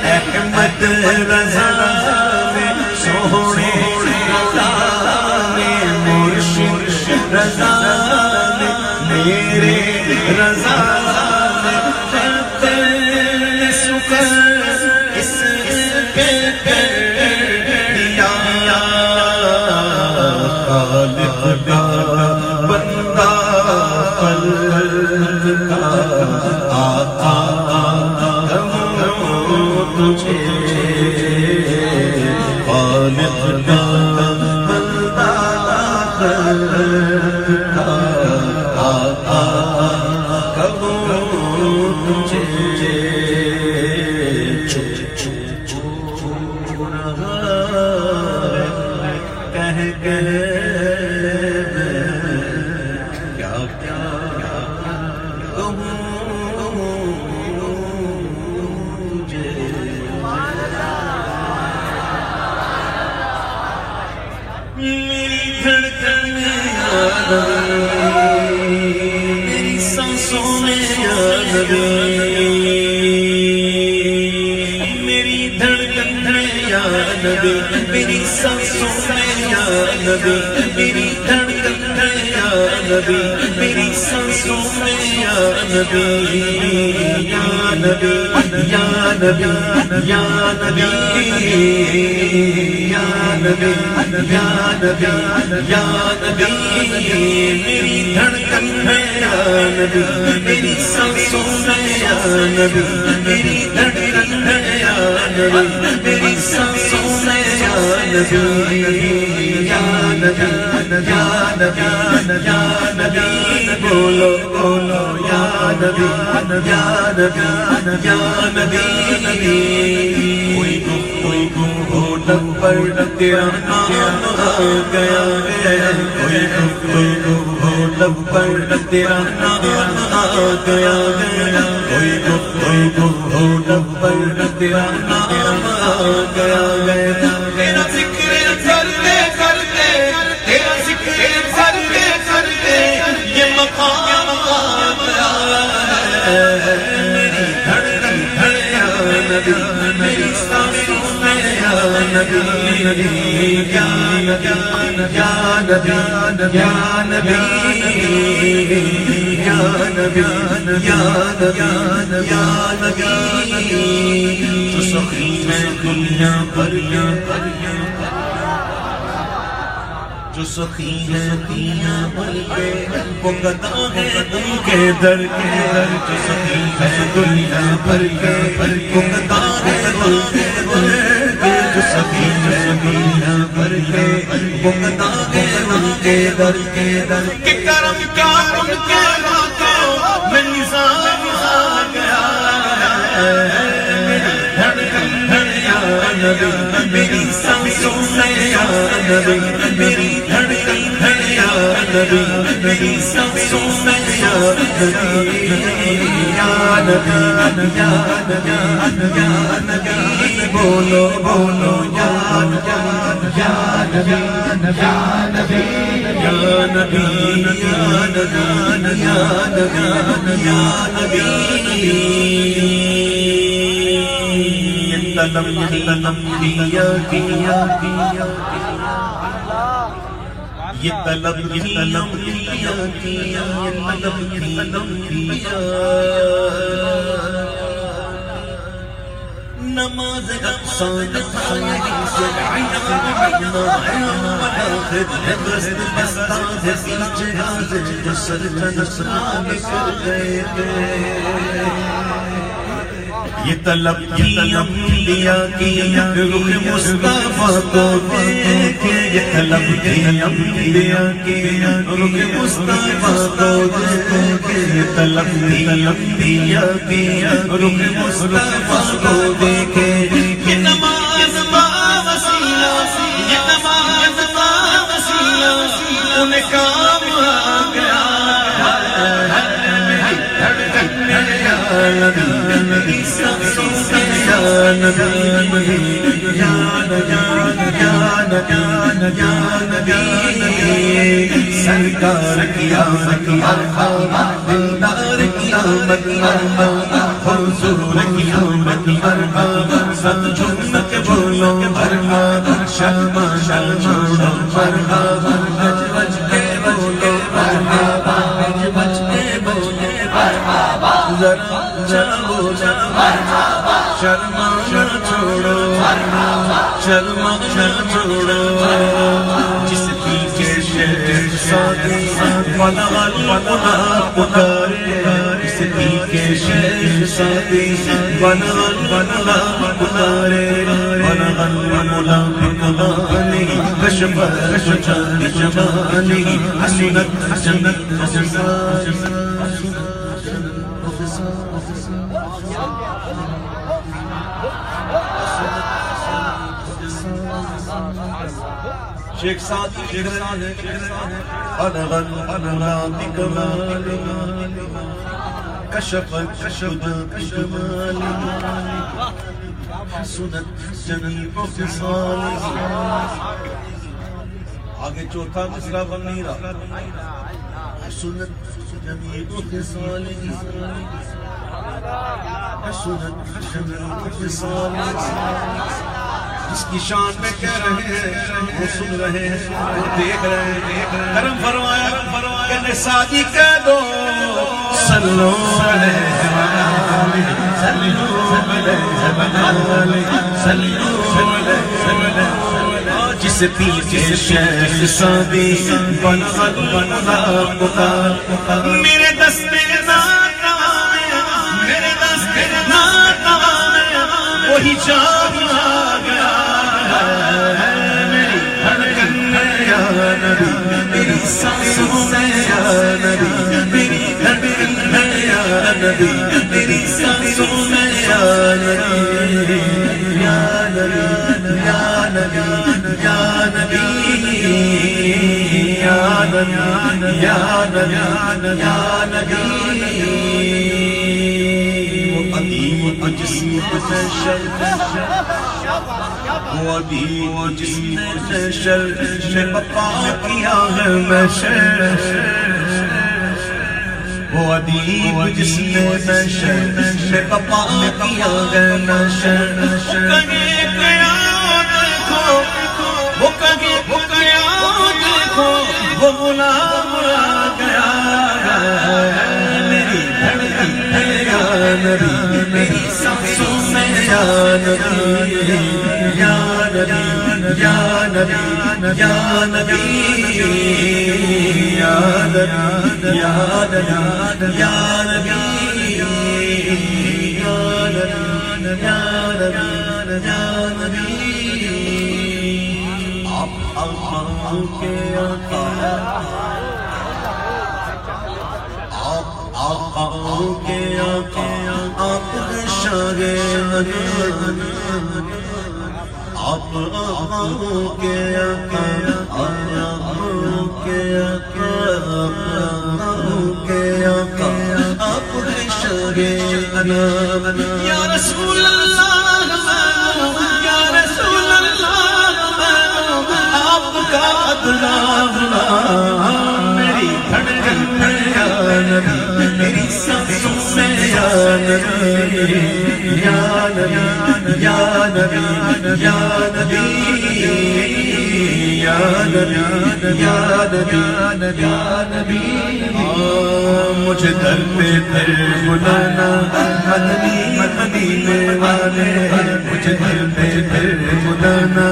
احمد رضا نے سونے رضا نے مرشد رضا نے میرے رضا نے کرتے سکر اس پہ کر دیا خالق کا بندہ خلق کا آقا تجھے خالق کا بندہ خلق کا آقا کہوں تجھے کہہ کیا کیا میری دھڑکن میں یا نبی میری سانسوں میں یا نبی میری دھڑکن میں یا نبی میری سانسوں میں یا نبی میری دھڑکن میں یا نبی میری سانسوں میں یا نبی یا نبی یا نبی یا نبی یا نبی یا نبی یا نبی میری دھڑکن میں یا نبی میری سانسوں میں یا نبی میری دھڑکن میں یا نبی میری سانسوں میں یا نبی یا نبی یا نبی یا نبی بولو بولو یا نبی یا نبی یا نبی کوئی لب پر تیرا نام آ گیا کوئی لب پر تیرا نام آ گیا کوئی لب پر تیرا نام آ گیا تیرا ذکر کرتے کرتے تیرا ذکر کرتے کرتے یہ مقام آ گیا میری دھڑکن ہے یا نبی میری سانسوں میں یا نبی یا نبی یا نبی یا نبی یا نبی یا نبی یا نبی تو سخی ہے دنیا پر جو سخی ہے دنیا پر وہ گدا ہے ان کے در کے در جو سخی ہے دنیا پر وہ گدا ہے ان کے در جو سخی ہے دنیا پر وہ گدا ہے ان کے در کہ کرم کا ان کے ہاتھوں میں نظام آ گیا میری دھڑکن ہے یا نبی میری سانسوں میں یا نبی میری دھڑکن ہے یا نبی میری سانسوں میں یا نبی یا نبی یا نبی یا نبی بولو بولو یا نبی یا نبی یا نبی یا نبی یا نبی یا نبی یا نبی طلب کیا یہ طلب کیا نماز اقصاد خیلی سے عیق بنا آخر نبست بستاز پیچھے حاضر جو سر نسران کر گئے یہ طلب کی انبیاء کی رخ مصطفیٰ کو دیکھے یہ طلب کی انبیاء کی رخ مصطفیٰ کو دیکھے یہ طلب کی انبیاء کی رخ مصطفیٰ کو دیکھے یہ نماز با وسیلہ یہ نماز با وسیلہ انہیں کام سرکار کی آمد مرحبا دلدار کی آمد مرحبا حضور کی آمد مرحبا سب جھوم کے بولو مرحبا شرما شرما مرحبا بج بج کے بولو مرحبا بج بج کے بولو مرحبا ذرا چلو مرحبا شرما نہ چھوڑو مرحبا شرما نہ چھوڑو جس کی کے شہر سادی والا والا پکارے جس کی کے شہر سادی والا والا پکارے والا والا پکارے کشف جان جوانی حسنت حسنت حسنت شیخ ساتھی انغن بکمال کشف بکمال حسنت جنیب خصال آگے چوتھا مصرع بن رہا حسنت جنیب خصال حسنت جنیب خصال جس کی شان میں کہہ رہے ہیں وہ سن رہے ہیں وہ دیکھ رہے ہیں کرم فرمایا کہ نساجی کہہ دو صلو علیہ وآلہ صلو علیہ وآلہ صلو علیہ جس پیر کے شیخ سادی بنا پکار میرے دستے ناتا میرے دستے ناتا وہی جان میری سانسوں میں یا نبی میری دھڑکن میں یا نبی میری سانسوں میں یا نبی یا نبی یا نبی یا نبی یا نبی یا نبی یا نبی وہ قدیم جسم وہ ابھی جس نے نشر میں بپا کیا ہے محشر وہ ادیب جس نے نشر میں بپا کیا ہے محشر کہیں گیا دیکھو وہ کہیں گیا دیکھو وہ غلام آ گیا میری دھڑکن ہے یا نبی میری سانسوں میں یا نبی یا نبی یا نبی یا نبی یا نبی یا نبی یا نبی یا نبی آپ آقا کے آقا آپ آقا کے آقا آپ شاہ آپ آقا کے آقا آپ کے آقا آپ شاہ یا رسول اللہ یا رسول اللہ آپ کا ادنا میری دھڑکن میں یا نبی میری سانسوں میں یا نبی یا نبی یا نبی یا نبی یا نبی یا نبی یا نبی مجھے در پہ در بلانا مدنی مدینے والے مجھے در پہ در بلانا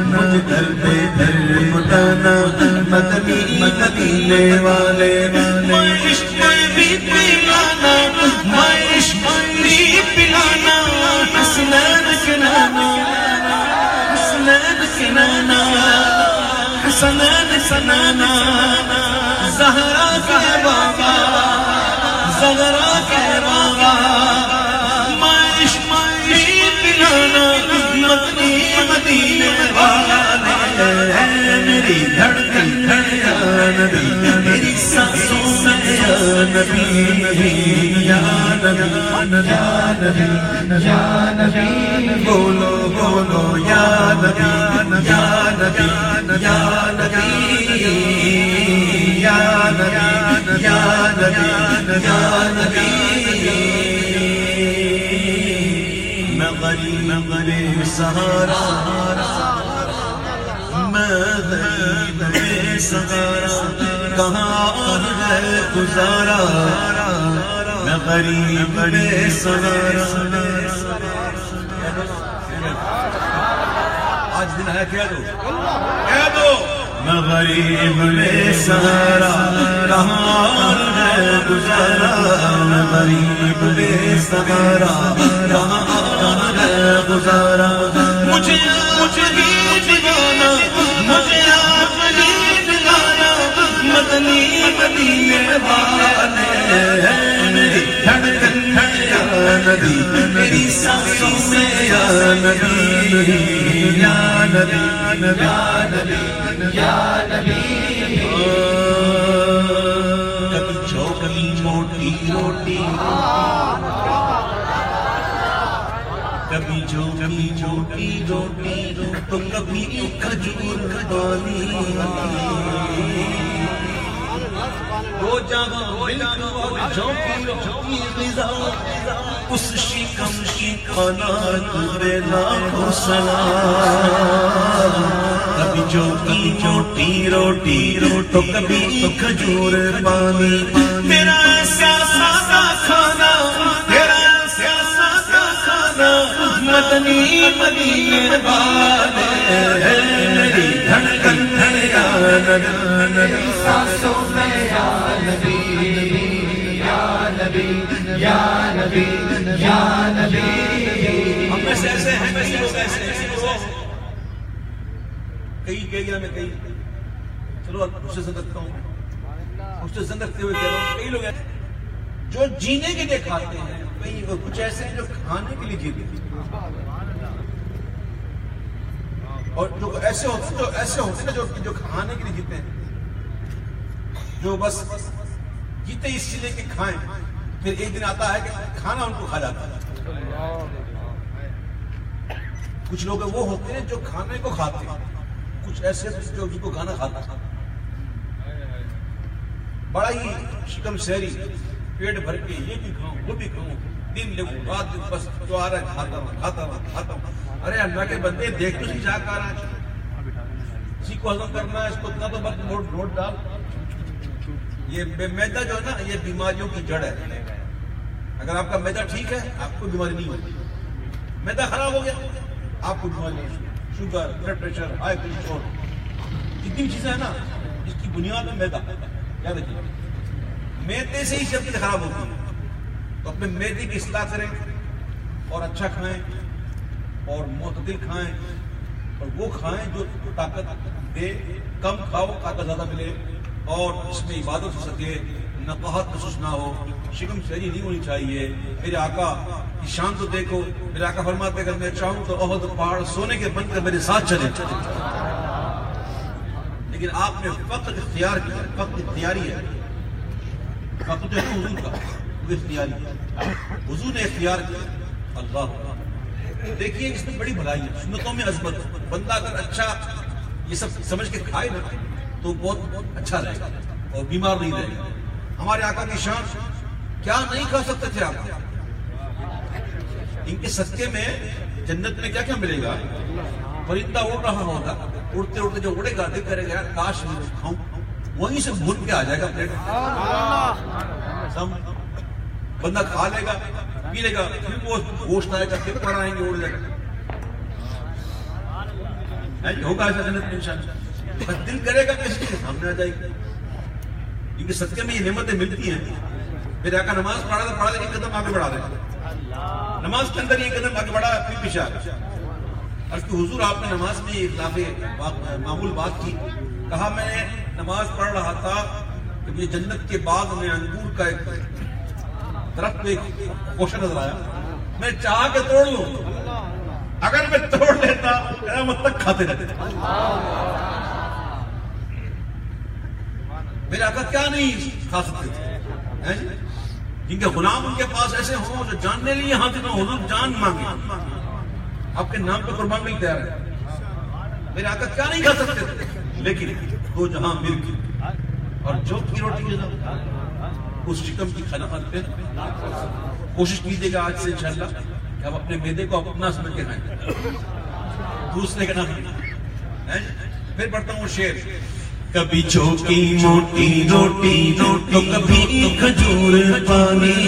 مجھے در پہ در بلانا مدنی مدینے والے میں عشق بھی پلانا میں عشق بھی پلانا حسنین کنانا حسنین کنانا حسنین سنانا زہرا کے بابا زہرا کے بابا میں عشق بھی پلانا مدنی مدینے والے میری دھڑکن ہے یا نبی میری سانسوں میں یا نبی یا نبی یا نبی یا نبی بولو بولو یا نبی یا نبی یا نبی یا نبی یا نبی یا نبی میں غریب سہارا میں غریب سہارا کہاں ہے گزارا میں غریب سہارا آج دن ہے کہہ دو میں غریب سہارا کہاں ہے گزارا میں غریب سہارا کہاں ہے گزارا مجھے دیوانا مجھے آپ دلانا مدنی مدینے والے میری دھڑکن ہے یا نبی میری سانسوں میں یا نبی یا نبی یا نبی یا نبی کبھی چوکلی موٹی روٹی کبھی چوکلی چھوٹی روٹی تو کبھی کھجور دانی دو جگہ چوکی غذا اس شکم کی قناعت بے لاکھوں سلام کبھی چوکی چھوٹی روٹی تو کبھی کھجور پانی تیرا ایسا سادہ کھانا تیرا ایسا سادہ کھانا مدنی مدینے والے میری دھڑکن ہے یا نبی سانسوں میں یا نبی یا نبی یا نبی یا نبی ہم میں سے ایسے ہیں کئی لوگ ایسے ہیں کئی میں کئی چلو اس سے زندگتا ہوں اس سے زندگتے ہوئے کہہ رہا ہوں کئی لوگ ایسے جو جینے کے لیے کھاتے ہیں کئی کچھ ایسے ہیں جو کھانے کے لیے جیتے ہیں اور جو ایسے ہوتے ہیں جو کھانے کے لیے جیتے ہیں جو بس جیتے اس لیے کہ کھائیں پھر ایک دن آتا ہے کہ کھانا ان کو کھا جاتا ہے کچھ لوگ وہ ہوتے ہیں جو کھانے کو کھاتے ہیں کچھ ایسے جو جن کو کھانا کھاتا ہے بڑا ہی شکم سیری پیٹ بھر کے یہ بھی کھاؤں وہ بھی کھاؤں دن لگوں رات دن بس جو آ رہا ہے کھاتا ہوں ارے اللہ کے بندے دیکھ تو کیا کر رہا ہے اسی کو ہضم کرنا ہے اس کو اتنا تو بس نوٹ ڈال یہ میدا جو ہے نا یہ بیماریوں کی جڑ ہے اگر آپ کا میدا ٹھیک ہے آپ کو بیماری نہیں ہوتی میدا خراب ہو گیا آپ کو بیماری نہیں sugar blood pressure high cholesterol جتنی چیزیں ہیں نا اس کی بنیاد میں میدا یاد رکھیے میدے سے ہی سب چیزیں خراب ہوتی ہیں تو اپنے میدے کی اصلاح کریں اور اچھا کھائیں اور معتدل کھائیں اور وہ کھائیں جو طاقت دے کم کھاؤ طاقت زیادہ ملے اور اس میں عبادت ہو سکے نقاہت محسوس نہ ہو شکم سیری نہیں ہونی چاہیے میرے آقا کی شان تو دیکھو میرے آقا فرماتے اگر میں چاہوں تو احد پہاڑ سونے کے بن کر میرے ساتھ چلے لیکن آپ نے وقت اختیار کیا وقت اختیاری ہے وقت جو ہے حضور کا وہ اختیاری ہے حضور نے اختیار کیا اللہ دیکھیے اس میں بڑی بھلائی ہے سنتوں میں عظمت بندہ اگر اچھا یہ سب سمجھ کے کھائے نا تو بہت اچھا رہے گا اور بیمار نہیں رہے گا ہمارے آقا کی شان کیا نہیں کھا سکتے تھے آپ ان کے صدقے میں جنت میں کیا کیا ملے گا پرندہ اڑ رہا ہوگا اڑتے اڑتے جو اڑے گا دل کرے گا کاش میں کھاؤں وہیں سے بھون کے آ جائے گا پلیٹ بندہ کھا لے گا پی لے گا پھر وہ گوشت آئے گا پھر پر آئیں گے اڑ جائے گا ہوگا ایسا جنت میں انشاءاللہ بس دل کرے گا کہ اس کے سامنے آ جائے گی کیونکہ صدقے میں یہ نعمتیں ملتی ہیں میرے آقا نماز پڑھا تھا ایک قدم آگے بڑھا دے نماز کے اندر یہ قدم آگے بڑھا پھر پیچھے آ گیا عرض کہ حضور آپ نے نماز میں یہ خلاف معمول بات کی کہا میں نماز پڑھ رہا تھا کہ مجھے جنت کے باغ میں انگور کا ایک درخت میں پوشن نظر آیا میں چاہ کے توڑ لوں اگر میں توڑ لیتا قیامت تک کھاتے رہتے میرے آقا کیا نہیں کھا سکتے تھے جن کے غلام ان کے پاس ایسے ہوں جو جاننے لیے ہاتھ میں حضور جان مانگے، آپ کے نام پہ قربان نہیں تیار ہے، میرے آقا کیا نہیں کھا سکتے تھے، لیکن دو جہاں مل کے اور جو کی روٹی کے ساتھ اس شکم کی خلافت پہ کوشش کیجیے گا آج سے انشاءاللہ کہ آپ اپنے میدے کو اپنا سمجھ کے کھائیں، دوسرے کا نام نہیں۔ پھر پڑھتا ہوں شعر، کبھی چوکی موٹی روٹی تو کبھی کھجور پانی،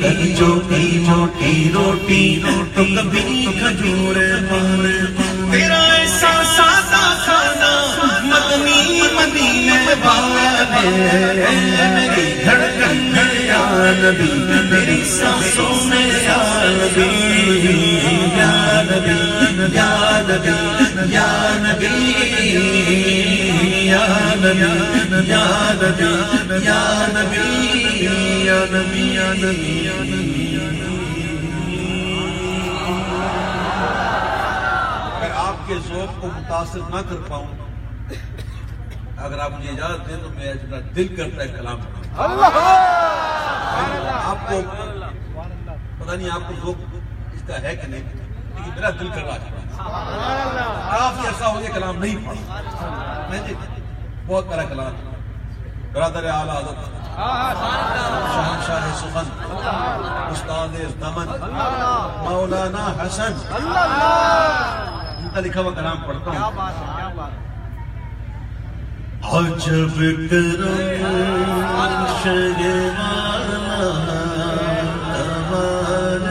کبھی چوکی موٹی روٹی تو کبھی کھجور پانی، تیرا ایسا سادہ کھانا مدنی مدینے والے، میری دھڑکن ہے یا نبی، میری سانسوں میں یا نبی، یا نبی، یا نبی، یا نبی، یا نبی، یا نبی، یا نبی، یا نبی، یا نبی، یا نبی۔ اگر آپ کے ذوق کو متاثر نہ کر پاؤں، اگر آپ مجھے اجازت دیں تو میں اپنا دل کرتا ہے کلام کروں۔ آپ کو پتہ نہیں آپ کو ذوق اس کا ہے کہ نہیں، لیکن میرا دل کر رہا ہے، کافی عرصہ ہو گیا کلام نہیں پڑھا، بہت بڑا کلام، برادر اعلیٰ حضرت شہنشاہ سخن استاد دمن مولانا حسن ان کا لکھا ہوا کلام پڑھتا ہوں۔ عجب کرم شگوانا تمام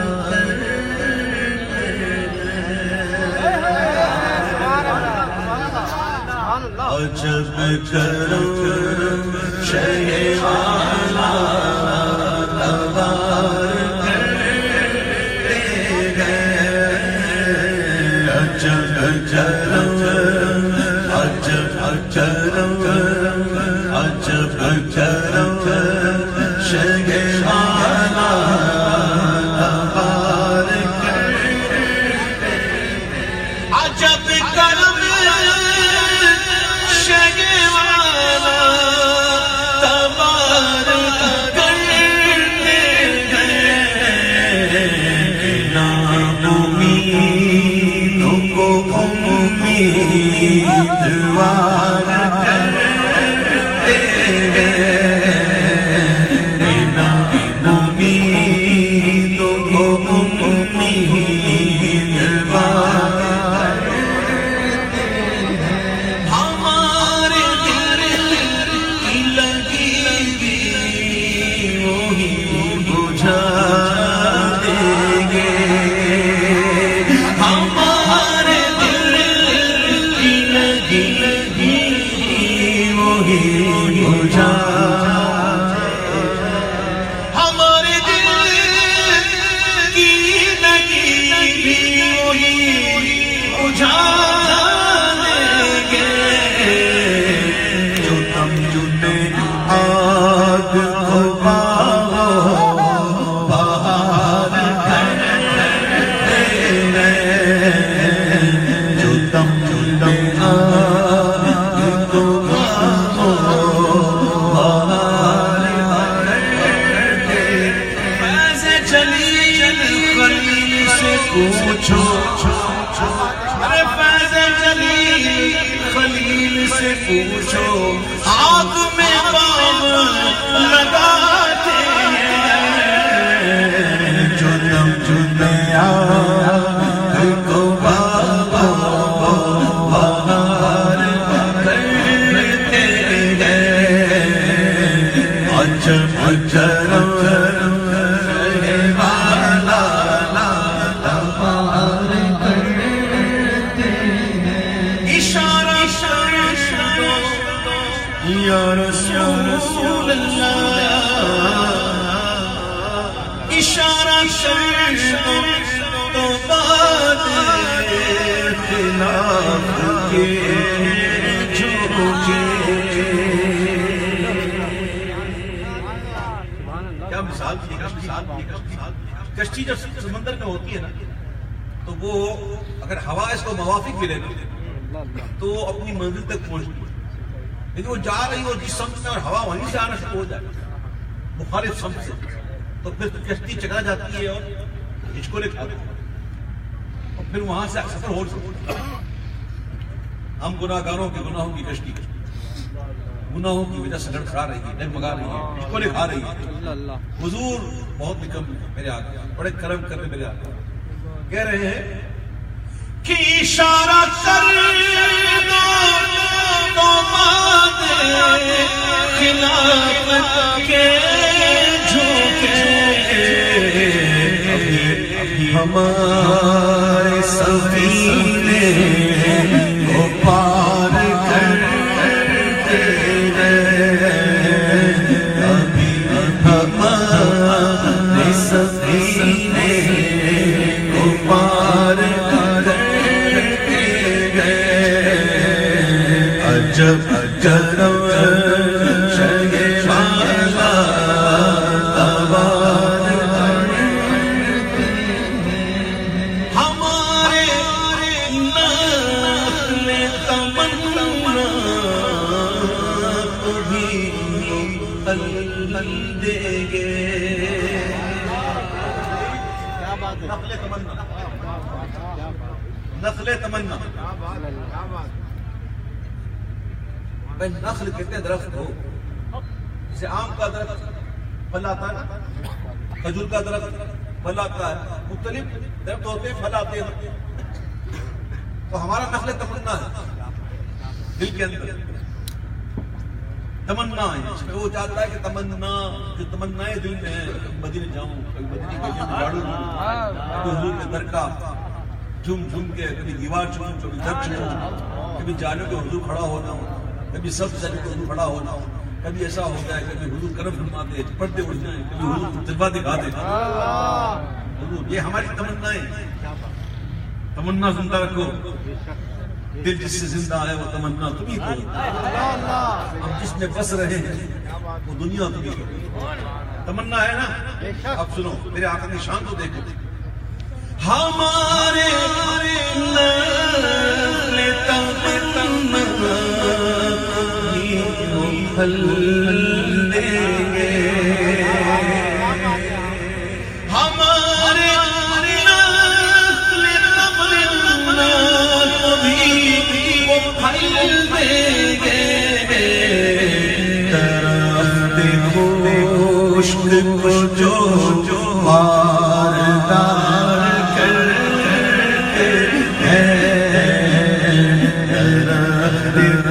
عجب کرم شگوانا تمام عجب کرم عجب کرم عجب کرم شگوانا تبارک، عجب کرم شگوانا تبارک کرتے ہیں، ناامیدوں کو امیدوار کرتے ہیں، ناامیدوں کو امیدوار کرتے ہیں، ہمارے دل کی لگی وہی بجھا دیں گے، ہمارے دل کی لگی وہی بجھا، ہمارے دل کی لگی وہی بجھا دیں گے، جو تم جنے آگ کو بہار کرتے ہیں، جو تم جنے آگ کو بہار کرتے ہیں، فیض جلیل خلیل سے پوچھو، ارے فیض جلیل خلیل سے پوچھو، آگ میں بام لگاتے ہیں، جو تم جنے آگ کو بہار کرتے ہیں، عجب کرم شگوانا تبارک کرتے ہیں، اشارہ کرو یا رسول اللہ، اشارہ کرو تو بات اختلاف کے جھوکے، کیا مثال تھی، کشتی جب سمندر میں ہوتی ہے نا تو وہ اگر ہوا اس کو موافق ملے نا تو اپنی منزل تک پہنچتی ہے، لیکن وہ جا رہی ہو جس سمت میں اور ہوا وہیں سے آنا شروع ہو جائے مخالف سمت سے، تو پھر کشتی چکرا جاتی ہے اور ہچکولے کھاتے ہیں، اور پھر وہاں سے سفر ہو سکتا ہے۔ ہم گناہگاروں کے گناہوں کی کشتی، گناہوں کی وجہ سے لڑکھڑا رہی ہے، ڈگمگا رہی ہے، ہچکولے کھا رہی ہے۔ حضور بہت نکم میرے آقا، بڑے کرم کرنے میرے آقا، کہہ رہے ہیں کہ اشارہ کر دو تو بادے خلافت کے جھوکے ہمارے سفینے کو پار کرتے گئے، ابھی ہمارے سفینے کو پار جب کرم شگے والا آباد ہمارے نخل تمنا کو بھی پل دیں گے۔ نخل تمنا، نخل تمنا، بھائی نخل کہتے ہیں درخت ہو، جیسے آم کا درخت پھل آتا ہے، کھجور کا درخت پھل آتا ہے، مختلف درخت ہوتے ہیں پھل آتے ہیں، تو ہمارا نخل تمنا ہے دل کے اندر، تمنا ہے، اس میں وہ چاہتا ہے کہ تمنا، جو تمنائیں دل میں ہیں، کبھی مدینے جاؤں، کبھی مدینے گلیوں میں جھاڑو لوں، کبھی حضور کے در کا جھوم جھوم کے، کبھی دیوار چھوؤں، کبھی در چھوؤں، کبھی جانوں کے حضور کھڑا ہونا ہو، کبھی سب جانے کے حضور کھڑا ہونا ہو، کبھی ایسا ہو جائے، کبھی حضور کرم فرما دے، پردے اڑ جائیں، کبھی حضور جلوہ دکھا دے۔ حضور یہ ہماری تمنائیں، تمنا زندہ رکھو، دل جس سے زندہ ہے وہ تمنا تمہیں کو، ہم جس میں بس رہے ہیں وہ دنیا تمہیں کو، تمنا ہے نا۔ اب سنو میرے آقا کی شان تو دیکھو، ہمارے نخل تمنا پھل دیں گے، ہمارے نخل تمنا کو بھی وہ پھل دیں گے، درخت خشک کو جو باردار کرتے ہیں، درخت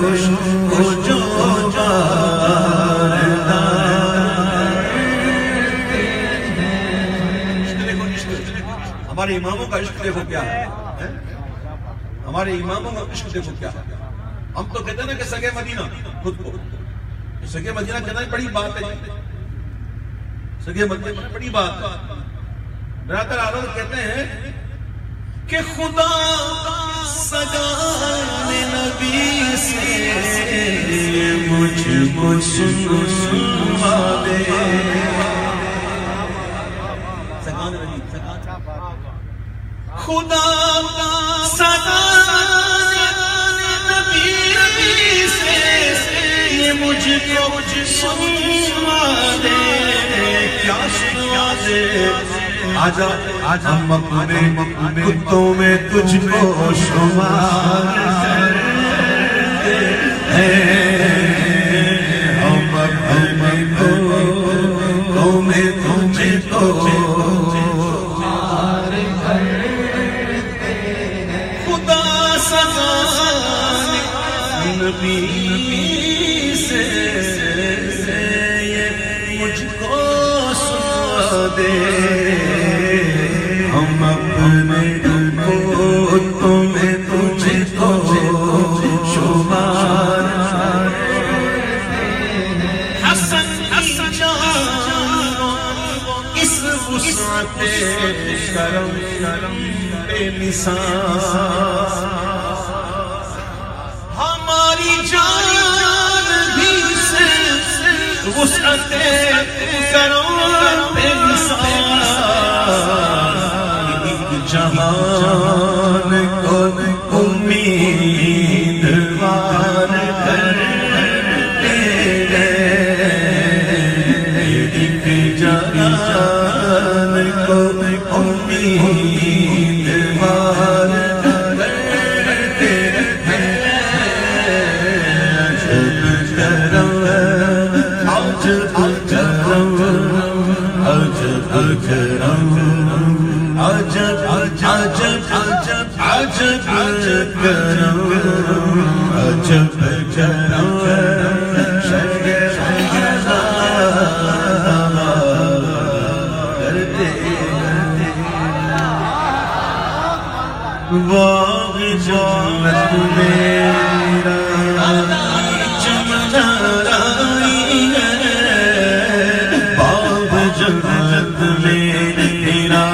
خشک کو جو ہمارے اماموں کا عشق دیکھو کیا ہے، ہمارے اماموں کا عشق دیکھو کیا ہے۔ ہم تو کہتے ہیں نا کہ سگے مدینہ خود کو، سگے مدینہ کہنا بڑی بات ہے، سگے مدینہ بڑی بات ہے۔ برادر اعظم کہتے ہیں کہ خدا سجانے نبی سے مجھ کو سنوا دے، خدا سجانے نبی سے مجھ کو سنوا دے، کیا سنوا دے، آجا ہم اپنے کتوں میں تجھ کو شمار کرتے ہیں، ہم اپنے کتوں میں تجھ کو شمار کرتے ہیں، خدا سجانے نبی سے مجھ کو سنوا دے، ہم اپنے کو تمہیں تجھ کو شمار حسن جانو اس وسعت کرم بے مثال، ہماری جان بھی سے وسعت کرم بے مثال، جہان کو امیدوار کرتے گئے، کرم عجب کرم عجب عجب عجب عجب کرم عجب کرم باغ جنت میرا چمنائی ہے باغ جنت میرا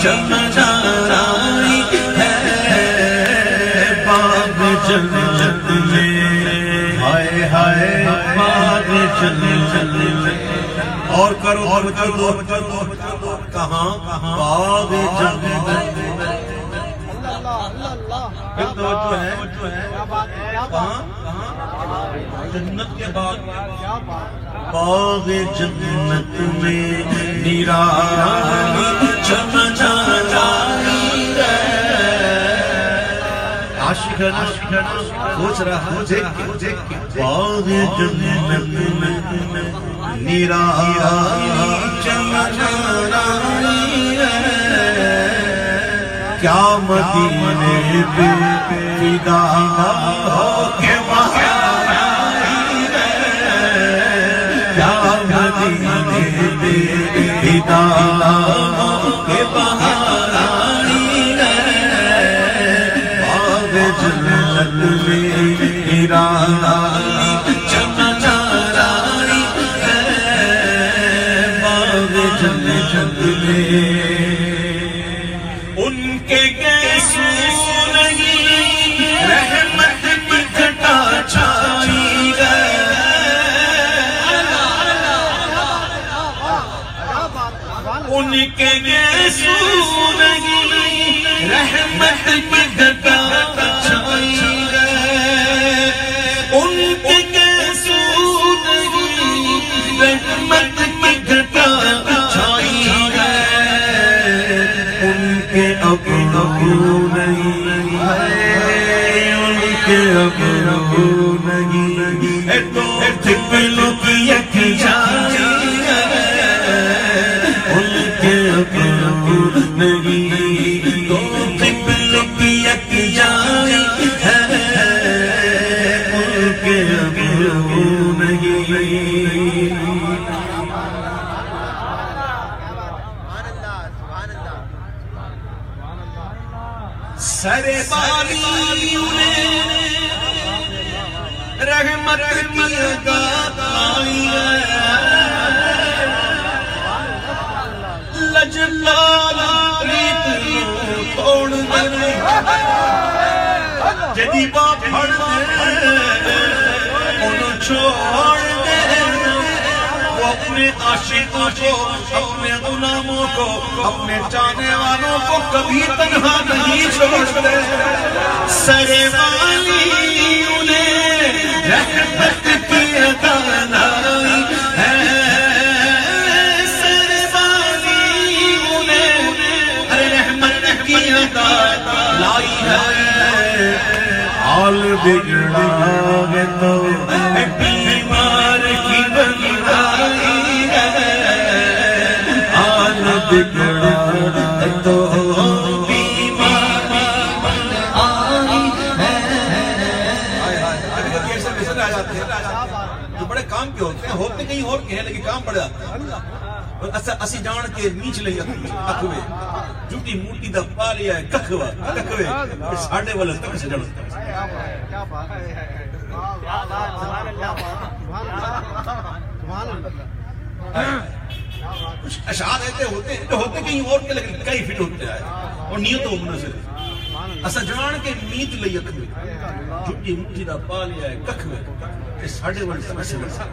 چمنائی ہے باغ جنت میرے ہائے ہائے باغ جنت اور کرو اور کرو کہاں باغ جنت توجہ ہے کہاں جنت کے بعد باغ جنت میں نرالی چمنائی ہے عاشق سوچ رہا باغ جنت میں نرالی چمنائی ہے کیا مدینے پہ فدا ہو کے وہاں آئی ہے کیا مدینے پہ فدا ہو کے وہاں آئی ہے باغ جنت میں نرالی چمنائی ہے باغ جنت میں ان کے گیسو نہیں رحمت کی گھٹا چھائی ہے ان کے گیسو نہیں رحمت کی گھٹا چھائی ہے ان کے گیسو نہیں رحمت کی گھٹا چھائی ہے ان کے ابرو نہیں ہے ان کے ابرو نہیں ہے تو دلوں کی یک جائی ہے ان کے ابرو نہیں تو دلوں کی یک جائی ہے ان کے ابرو نہیں سرے بالیوں نے رحمت کی عطا آئی ہے لجلال ریت توڑ دے جدی باپ پھڑ دے انہوں چھوڑ دے وہ اپنے عاشقوں کو اپنے غلاموں کو اپنے چاہنے والوں کو کبھی تنہا نہیں چھوڑتے سرے والی انہیں رحمت کی عطا لائی ہے سرے والی انہیں رحمت کی عطا لائی ہے حال بگڑا ہے تو بیمار کی بنائی ہے حال بگڑا ہے تو بیمار آئی ہے جو بڑے کام کے ہوتے ہیں کہیں اور کے ہیں لیکن کام بڑے آتے ہیں اسی جان کے نیچ لئی اکھوے جھوٹی موٹی دا پا لیا ہے ککھوے ساڑھے والا تک سے جڑتا ہے کچھ اشعار ایسے ہوتے ہیں جو ہوتے کہیں اور کے لیکن کئی فٹ ہوتے ہیں اور نیتوں منظر ہے اسا جان کے نیت لئی اکھوے جھوٹی موٹی دا پا لیا ہے ککھوے ساڑھے والا تک سے جڑتا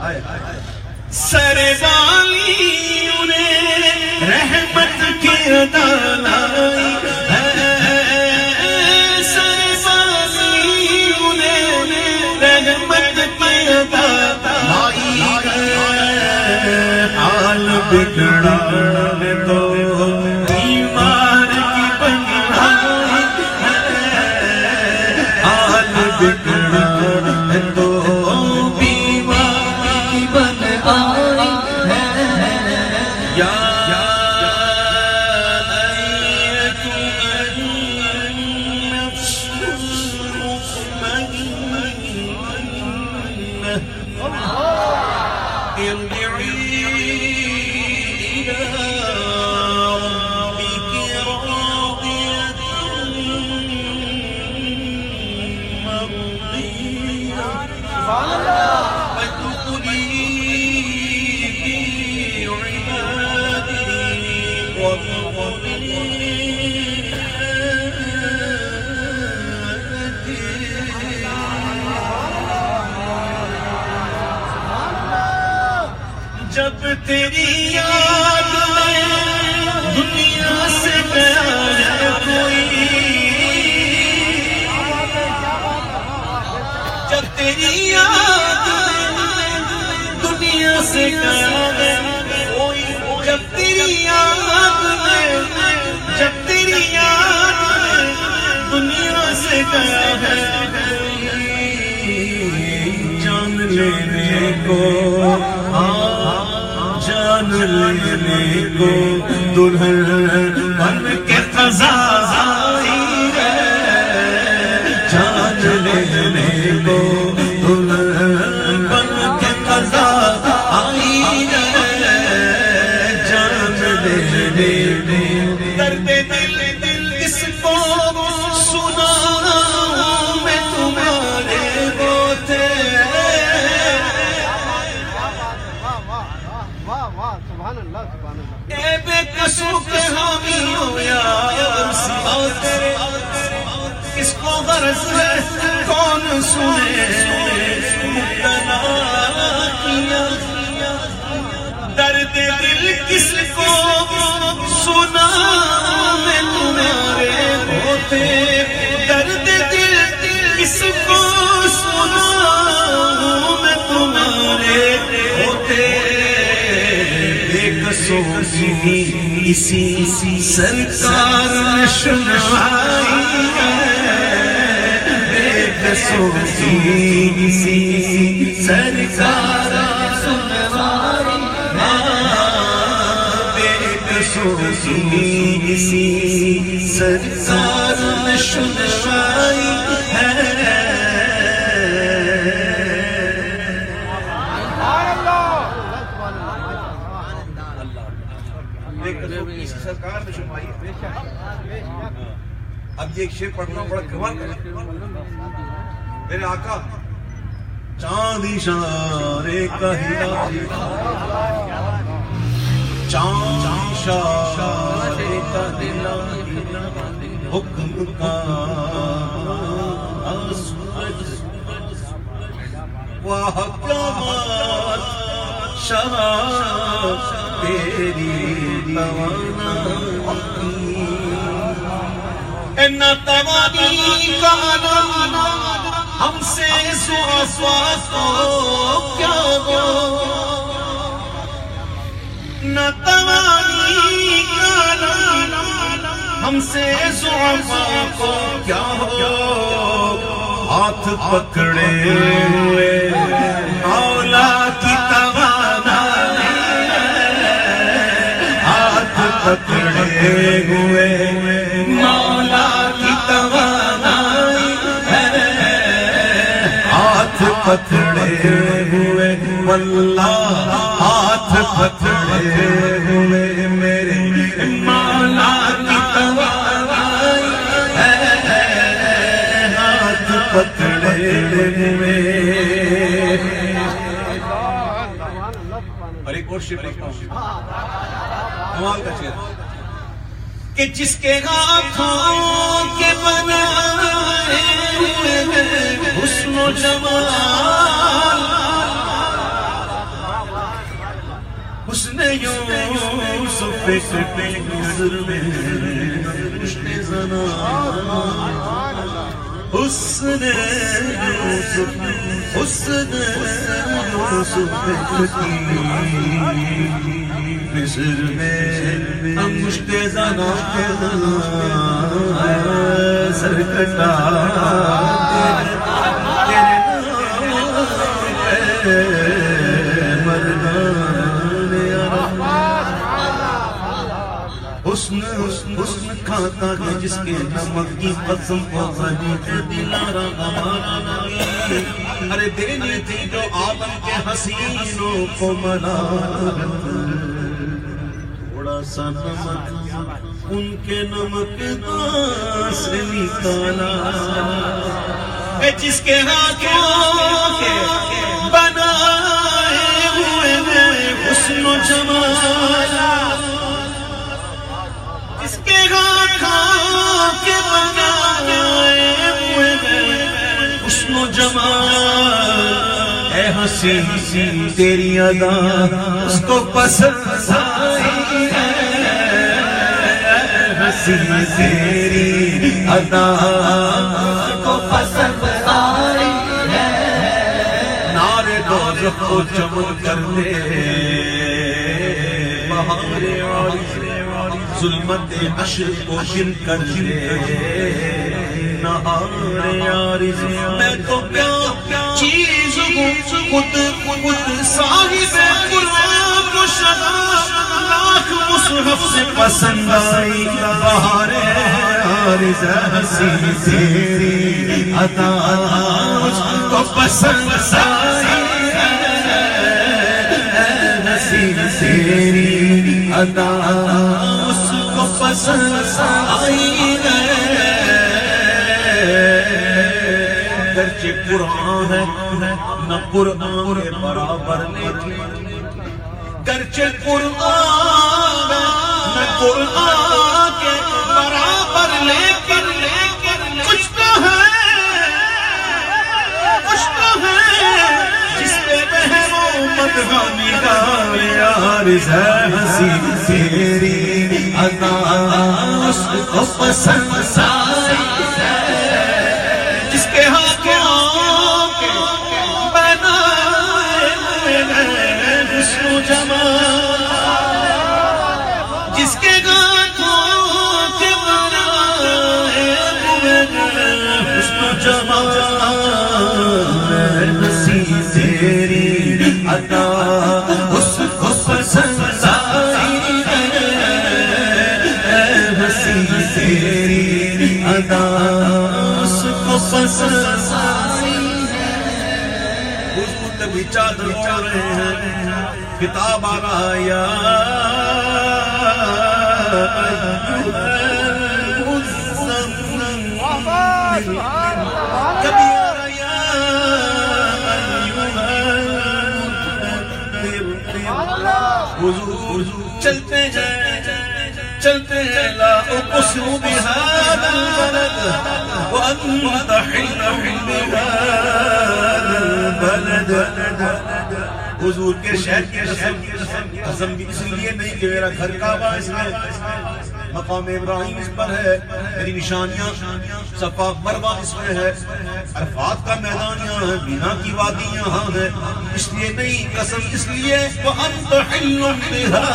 ہے سرے والی انہیں رحمت کی عطا لائی ہے سرے والی انہیں رحمت کی عطا لائی ہے حال بگڑا ہے تو بیمار کی بنائی ہے حال بگڑا ہے تو بیمار ارجعي إلى ربك راضية مرضية فادخلي في عبادي وادخلي جب تیری یاد میں دنیا سے گیا ہے کوئی، جب تیری یاد میں دنیا سے گیا ہے کوئی، جب تیری یاد میں، جب تیری یاد میں دنیا سے گیا ہے جان لینے کو، جان لینے کو دلہن بن کے قضا آئی ہے، جان لینے کو دلہن بن کے قضا آئی ہے، جان لینے درد دل کس کو سناؤں میں تمہارے بوتے، اے بے قصور کے حامی ہو یار سوا تیرے، کس کو غرض ہے کون سنے مبتلا کیا، درد دل کس کو سنا میں تمہارے ہوتے، درد دل کس کو سنا میں تمہارے ہوتے، سوچی اسی سرکار نے سنائی ہے، بے سوچی اسی سرکار سنائی ہے، بے سوچی اسی سرکار نے سنائی ہے۔ سرکار نے شمائی، اب یہ ایک شعر پڑھنا بڑا کمال ہے میرے آقا، چاند اشارے کا ہلا، چاند اشارے کا ہلا، حکم کا سورج، واحکامات شراب تیری توانائی، توانی کا نام ہم سے ضعفاء کو کیا ہو، نہ توانی کا نام ہم سے ضعفاء کو کیا ہو، ہاتھ پکڑے ہوئے مولا کی توانائی، ہاتھ پکڑے ہوئے مولا کی توانائی ہے، ہاتھ پکڑے ہوئے واللہ، ہاتھ پکڑے ہوئے میرے مولا کی توانائی ہے، ہاتھ پکڑے ہوئے۔ اور ایک اور شعر پڑھتا ہوں، کمال کا شعر، کہ جس کے ہاتھوں کے بنائے حسن و جمال، حسن یوسف کے نظر میں حسن زنان، حسن یوسف، حسن یوسف کی مصر میں انگشت زنا سر کٹا تیرے مردان حسن حسن کھاتا ہے جس کے نمک کی قسم کو غنی دلارا ہمارا نہیں، ارے دینی تھی جو آپ حسینوں کو ملامت، تھوڑا سا نمک ان کے نمک دان سے نکالا، جس کے ہاتھوں کے بنائے ہوئے حسن و جمال، جس کے ہاتھوں کے بنائے ہوئے حسن و جمال، اے حسین تیری ادا اس کو پسند آئی ہے، حسین تیری ادا اس کو پسند آئی ہے، نعرے دوزخ کو چمن کر دے، بہار عارض ظلمت عشر کو گر کر دے، نہار عارض میں تو کیا چیز ہوں، خود صاحب قرآن و شراب، لاکھ مصحف سے پسند آئی بہار عارض، حسین تیری ادا مجھ کو پسند آئی ہے، حسین تیری ادا اس کو پسند آئی ہے، گرچہ قرآن ہے نہ قرآن کے برابر لیکن، گرچہ قرآن ہے نہ قرآن کے برابر لیکن، کچھ تو ہے جس پہ محمد نگار عارض ہے، حسین تیری ادا اس کو پسند آئی ہے، جس کے ہاتھوں کے بنائے ہوئے حسن و جمال، جس کے ہاتھوں کے بنائے ہوئے حسن و جمال، حسین تیری ادا اس کو پسند آئی ہے، حسین تیری ادا اس کو پسند آئی ہے، حضور کبھی چادر اوڑھ رہے ہیں، کتاب آ رہا ہے، یا کبھی آ رہا حضور چلتے ہیں لا اقسم بهذا البلد وانت حل بهذا البلد، حضور کے شہر کی قسم بھی اس لیے نہیں کہ میرا گھر کعبہ اس میں، مقام ابراہیم اس پر ہے، میری نشانیاں صفا مروہ اس میں ہے، عرفات کا میدان یہاں ہے، مینا کی وادی یہاں ہے، اس لیے نہیں، قسم اس لیے وَأَنْتَ حِلٌّ بِهَذَا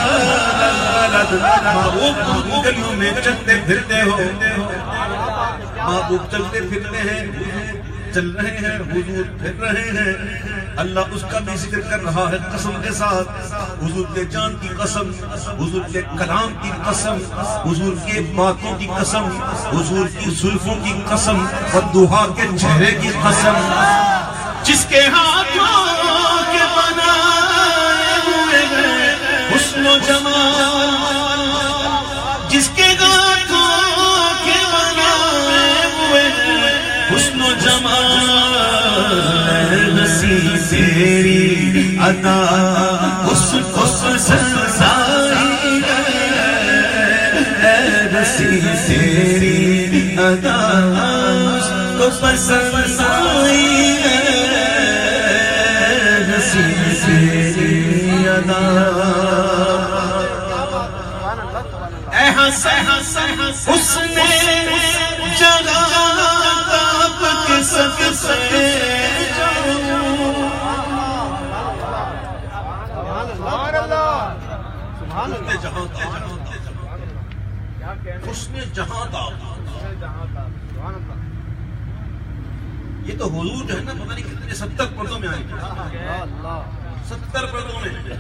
الْبَلَدِ، محبوب گلیوں میں چلتے پھرتے ہو، محبوب چلتے پھرتے ہیں، چل رہے ہیں، حضور پھر رہے ہیں، اللہ اس کا بھی ذکر کر رہا ہے قسم کے ساتھ، حضور کے جان کی قسم، حضور کے کلام کی قسم، حضور کے باتوں کی قسم، حضور کی زلفوں کی قسم، والضحیٰ کے چہرے کی قسم، جس کے ہاتھوں کے بنائے ہوئے حسن و جمال، جس کے ہاتھوں کے بنائے ہوئے حسن و جمال، حسین تیری ادا اس کو پسند آئی ہے، حسین تیری ادا اس کو پسند آئی ہے، حسین تیری ادا، اے حسن اس نے جگہ آپ کے سب سے حسن جہاں تھا، یہ تو حضور جو ہے نا پتہ نہیں کتنے 70 پردوں میں آئے گے، 70 پردوں میں،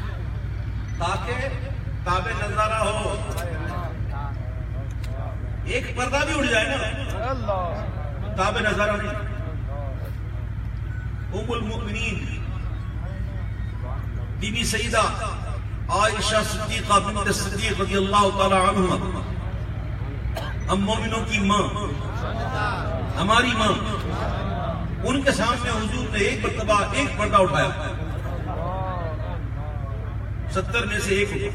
تاکہ تابع نظارہ ہو، ایک پردہ بھی اٹھ جائے نا تابع نظارہ نہیں، ام المؤمنین بی بی سیدہ عائشہ صدیقہ بنت صدیق رضی اللہ تعالی عنہ، ہم مومنوں کی ماں، ہماری ماں، ان کے سامنے حضور نے ایک مرتبہ ایک پردہ اٹھایا، 70 میں سے ایک اٹھا،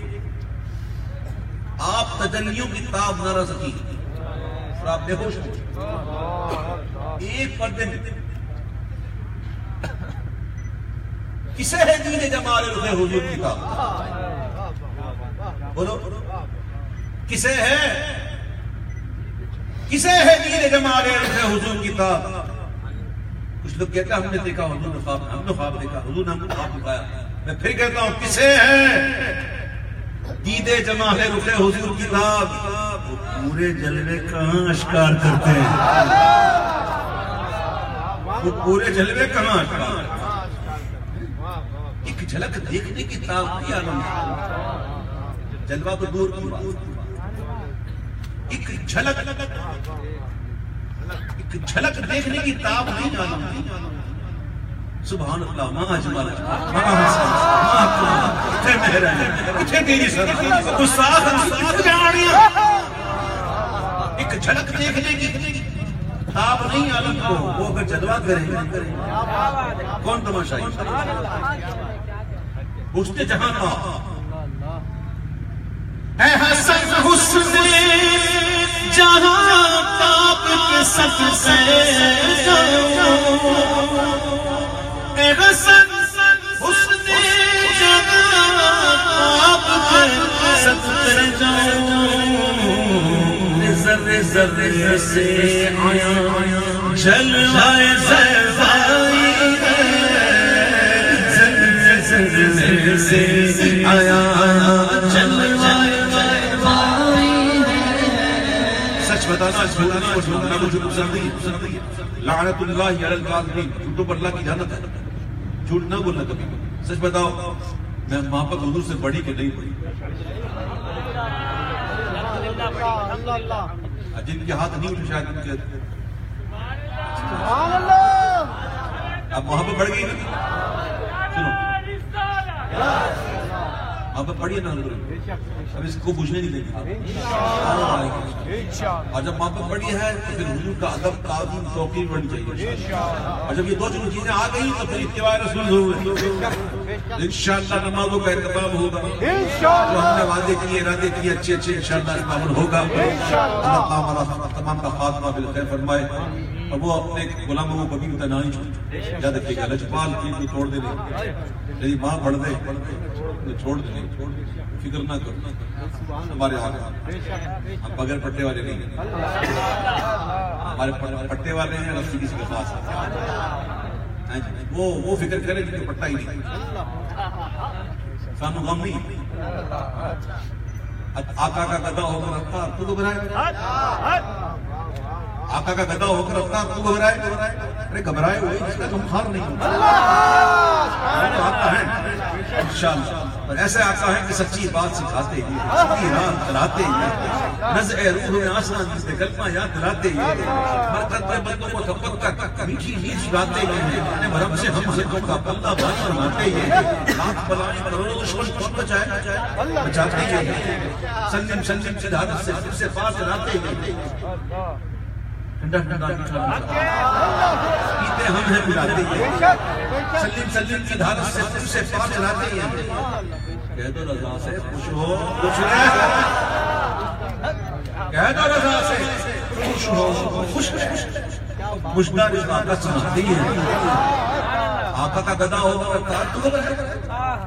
آپ تجلیوں کی تاب نہ رہ سکی اور آپ بے ہوش ہو، ایک پردے میں کسے ہے دین جمال رخ حضور کی تاب؟ بولو کسے ہے دین جمال رخ حضور کی تاب؟ کچھ لوگ کہتے ہیں ہم نے دیکھا حضور نے خواب، ہم نے خواب دیکھا، حضور نے ہم نے خواب دکھایا۔ میں پھر کہتا ہوں کسے ہے دید جمال رخ حضور کی تاب؟ پورے جلوے کہاں اشکار کرتے ہیں، وہ پورے جلوے کہاں اشکار؟ ایک جھلک دیکھنے کی تاب کی عالم ہے، جلوہ تو دور کی بات، ایک جھلک دیکھنے کی تاب نہیں عالم ہے۔ سبحان اللہ، ماں اجمل، ماں حسن، ماں اکرم، کتھے مہران، کتھے تیری سر، گستاخ جاڑیاں، ایک جھلک دیکھنے کی تاب نہیں عالم کو، وہ اگر جلوہ کریں کون تماشائی؟ حسن جہاں کا اے حسن حسن جہاں تاب کے سب سے جاؤں، اے حسن حسن جہاں تاب کے سب سے جاؤں، ذرے ذرے سے آیا جلوہ زیبائی ہے، ذرے ذرے سے آیا جلوہ بتانا اور جھوٹنا مجھے پسند نہیں ہے۔ لعنت اللہ علی الکاذبین، جھوٹوں پر اللہ کی لعنت ہے، جھوٹ نہ بولنا کبھی۔ سچ بتاؤ میں ماں پر حضور سے بڑی کہ نہیں بڑی؟ جن کے ہاتھ نہیں اٹھے شاید ان کے اب محبت بڑھ گئی نا، سنو محبت بڑھی ہے نا، اب اس کو بجھنے نہیں دیں گے، اور جب محبت بڑی ہے تو پھر حضور کا ادب، تعظیم، توقیر بڑھنی چاہیے، اور جب یہ دو چیزیں آ گئی تو پھر اتباع رسول ضرور ہے۔ انشاءاللہ نمازوں کا اہتمام ہوگا، جو ہم نے وعدے کیے، ارادے کیے، اچھے انشاءاللہ استعمال ہوگا۔ اللہ تعالیٰ تمام کا خاتمہ بالخیر فرمائے، اور وہ اپنے غلاموں کو کبھی اتنا نہیں چھوڑ، یاد رکھیے گا لجپال چیز کو چھوڑ دے نہیں، میری ماں پڑھ دے چھوڑ دے، فکر نہ کرو، ہمارے آگے ہم بغیر پٹے والے نہیں ہیں، ہمارے پٹے والے ہیں، رسی کسی کے پاس ہے، وہ فکر کرے جن کے پٹا ہی نہیں، سانو غم نہیں۔ آقا کا گدا ہو کر رفتار تو گھبرائے، آقا کا گدا ہو کر رفتار تو گھبرائے، ارے گھبرائے ہوئے جس کا تم خار نہیں ہو، آقا ہے انشاءاللہ، اور ایسے آقا ہے کہ سچی بات سکھاتے ہیں، سچی راہ چلاتے ہیں، نزع روح میں آسان جس نے کلمہ یاد دلاتے ہیں، برکت میں بندوں کو تھپک کر میٹھی نیند سکھاتے ہیں، اپنے بھرم سے ہم حلقوں کا پلہ بھر فرماتے ہیں، لاکھ بلائیں کروڑوں دشمن کون بچائے بچاتے ہیں، سنجم سنجم سے دھارت سے پھر سے پار چلاتے ہیں، ٹھنڈا پیتے ہم ہیں پلاتے ہیں، سلیم سلیم کی دھارت سے پھر سے پار چلاتے ہیں، کہہ دو رضا سے خوش ہو، خوش رہے، کہہ دو رضا سے خوش ہو، خوش مجدہ رضا کا سناتی ہے، آقا کا گدا ہو کر تو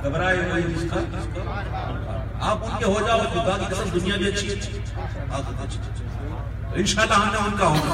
گھبرائے ہوئے جس کا آپ ان کے ہو جاؤ، خدا کی قسم دنیا بھی اچھی انشاءاللہ ہم نے ان کا ہوگا،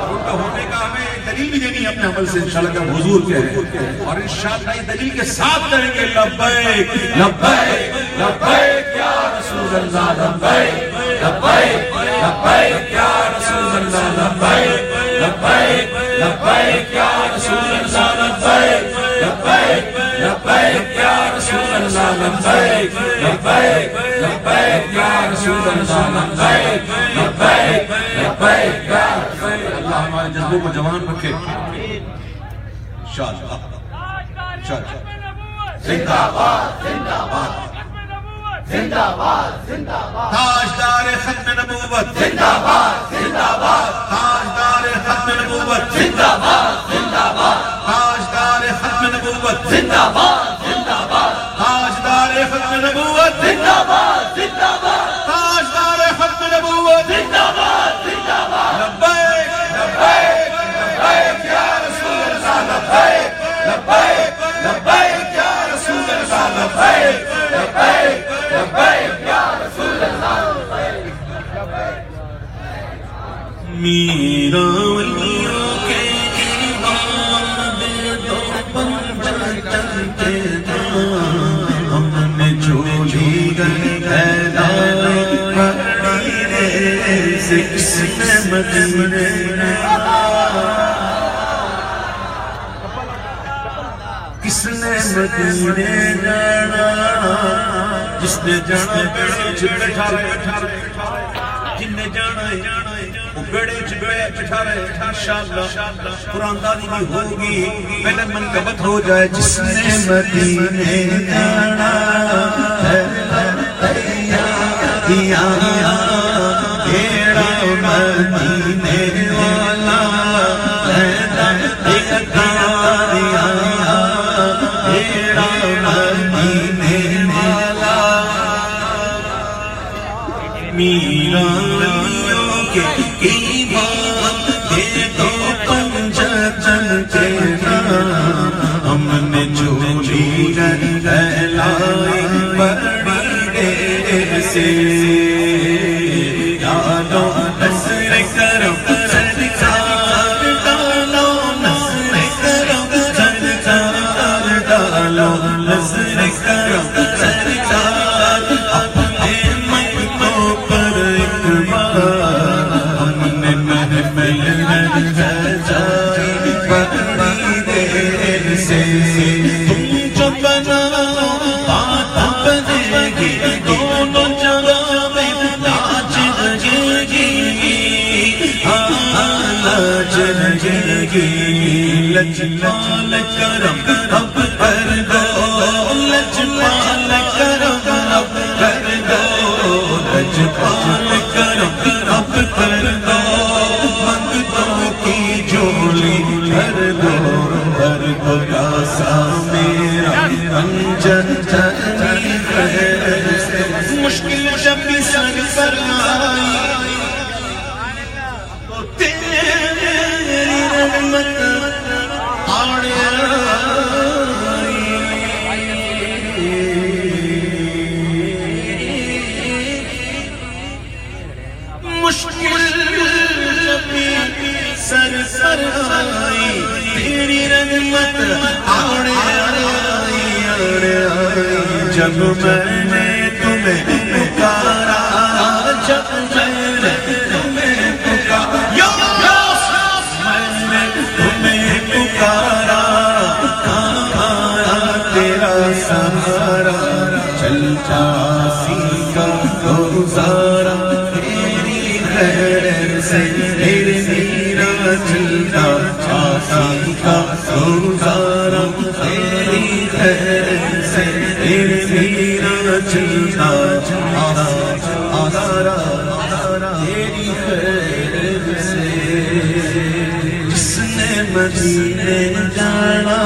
ان کا ہونے کا ہمیں دلیل بھی دینی ہے اپنے عمل سے انشاءاللہ کہ حضور کے ہیں، اور انشاءاللہ یہ دلیل کے ساتھ کریں گے لبیک لبیک لبیک یا رسول اللہ، لبیک لبیک لبیک یا رسول اللہ، لبیک لبیک لبیک یا رسول اللہ، لبیک لبیک لبیک یا رسول اللہ، لبیک لبیک لبیک یا رسول اللہ، لبیک لبیک لبیک یا رسول اللہ۔ اللہ ہمارے جذبوں کو جوان رکھے انشاءاللہ انشاءاللہ۔ تاجدار ختم نبوت زندہ باد زندہ باد تاجدار ختم نبوت زندہ باد زندہ باد تاجدار ختم نبوت زندہ باد زندہ باد تاجدار ختم نبوت زندہ باد زندہ باد تاجدار ختم نبوت زندہ باد زندہ باد لبیک لبیک لبیک یا رسول اللہ لبیک لبیک لبیک یا رسول اللہ لبیک لبیک لبیک یا رسول اللہ میرا ولیوں کے عبادتوں پر چلتے ہم نے جھولی گئی پھیلائی پڑی سے کس نے مدینے کس نے مدینے جانا جس نے جانا جن نے جانا وہ بیڑے بٹھا رہے انشاءاللہ قرآن دانی بھی ہوگی پہلے منقبت ہو جائے جس نے مدینے جانا دیا ایڑا مدینے والا دیا ایڑا مدینے والا میرا کی بات یہ تو پنجہ چلتے ہم نے جھولی پھیلائی بڑی دیر سے ڈالو نصر کرم سرکار ڈالو نصر کرم سرکار ڈالو نصر کرم سرکار اپنے مکتوں پر ایک بار ہم نے محفل سجائی بڑی دیر سے تم جو بناؤ بات بنے گی دونوں جگہ میں لاج لگے گی لاج لگے گی لجپال کرم اب کر دو لجپال کرم اب کر دو لجپال کرم اب کر دو منگتوں کی جھولی بھر دو راسا میرا انجن جنی خیر سے مشکل جب بھی سر پر آئی تو تیری رحمت آڑ مشکل جب بھی سر پر آئی تیری رحمت آڑ جب میں نے تمہیں پکارا جب میں نے تمہیں پکارا میں نے تمہیں پکارا تیرا سہارا چلتا سیکھا گزارا تیری خیر سے میرا چلتا سیکھا گزارا تیری خیر سے میرا چلتا آسارا تیری خیر سے جس نے مدینے جانا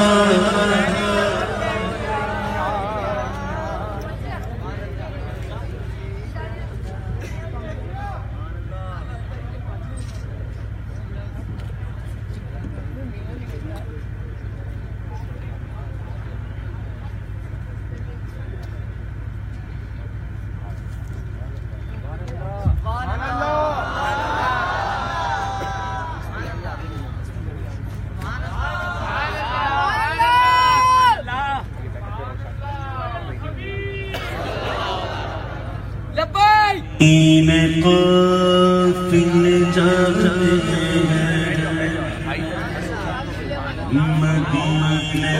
قافل جاتے ہیں مدینے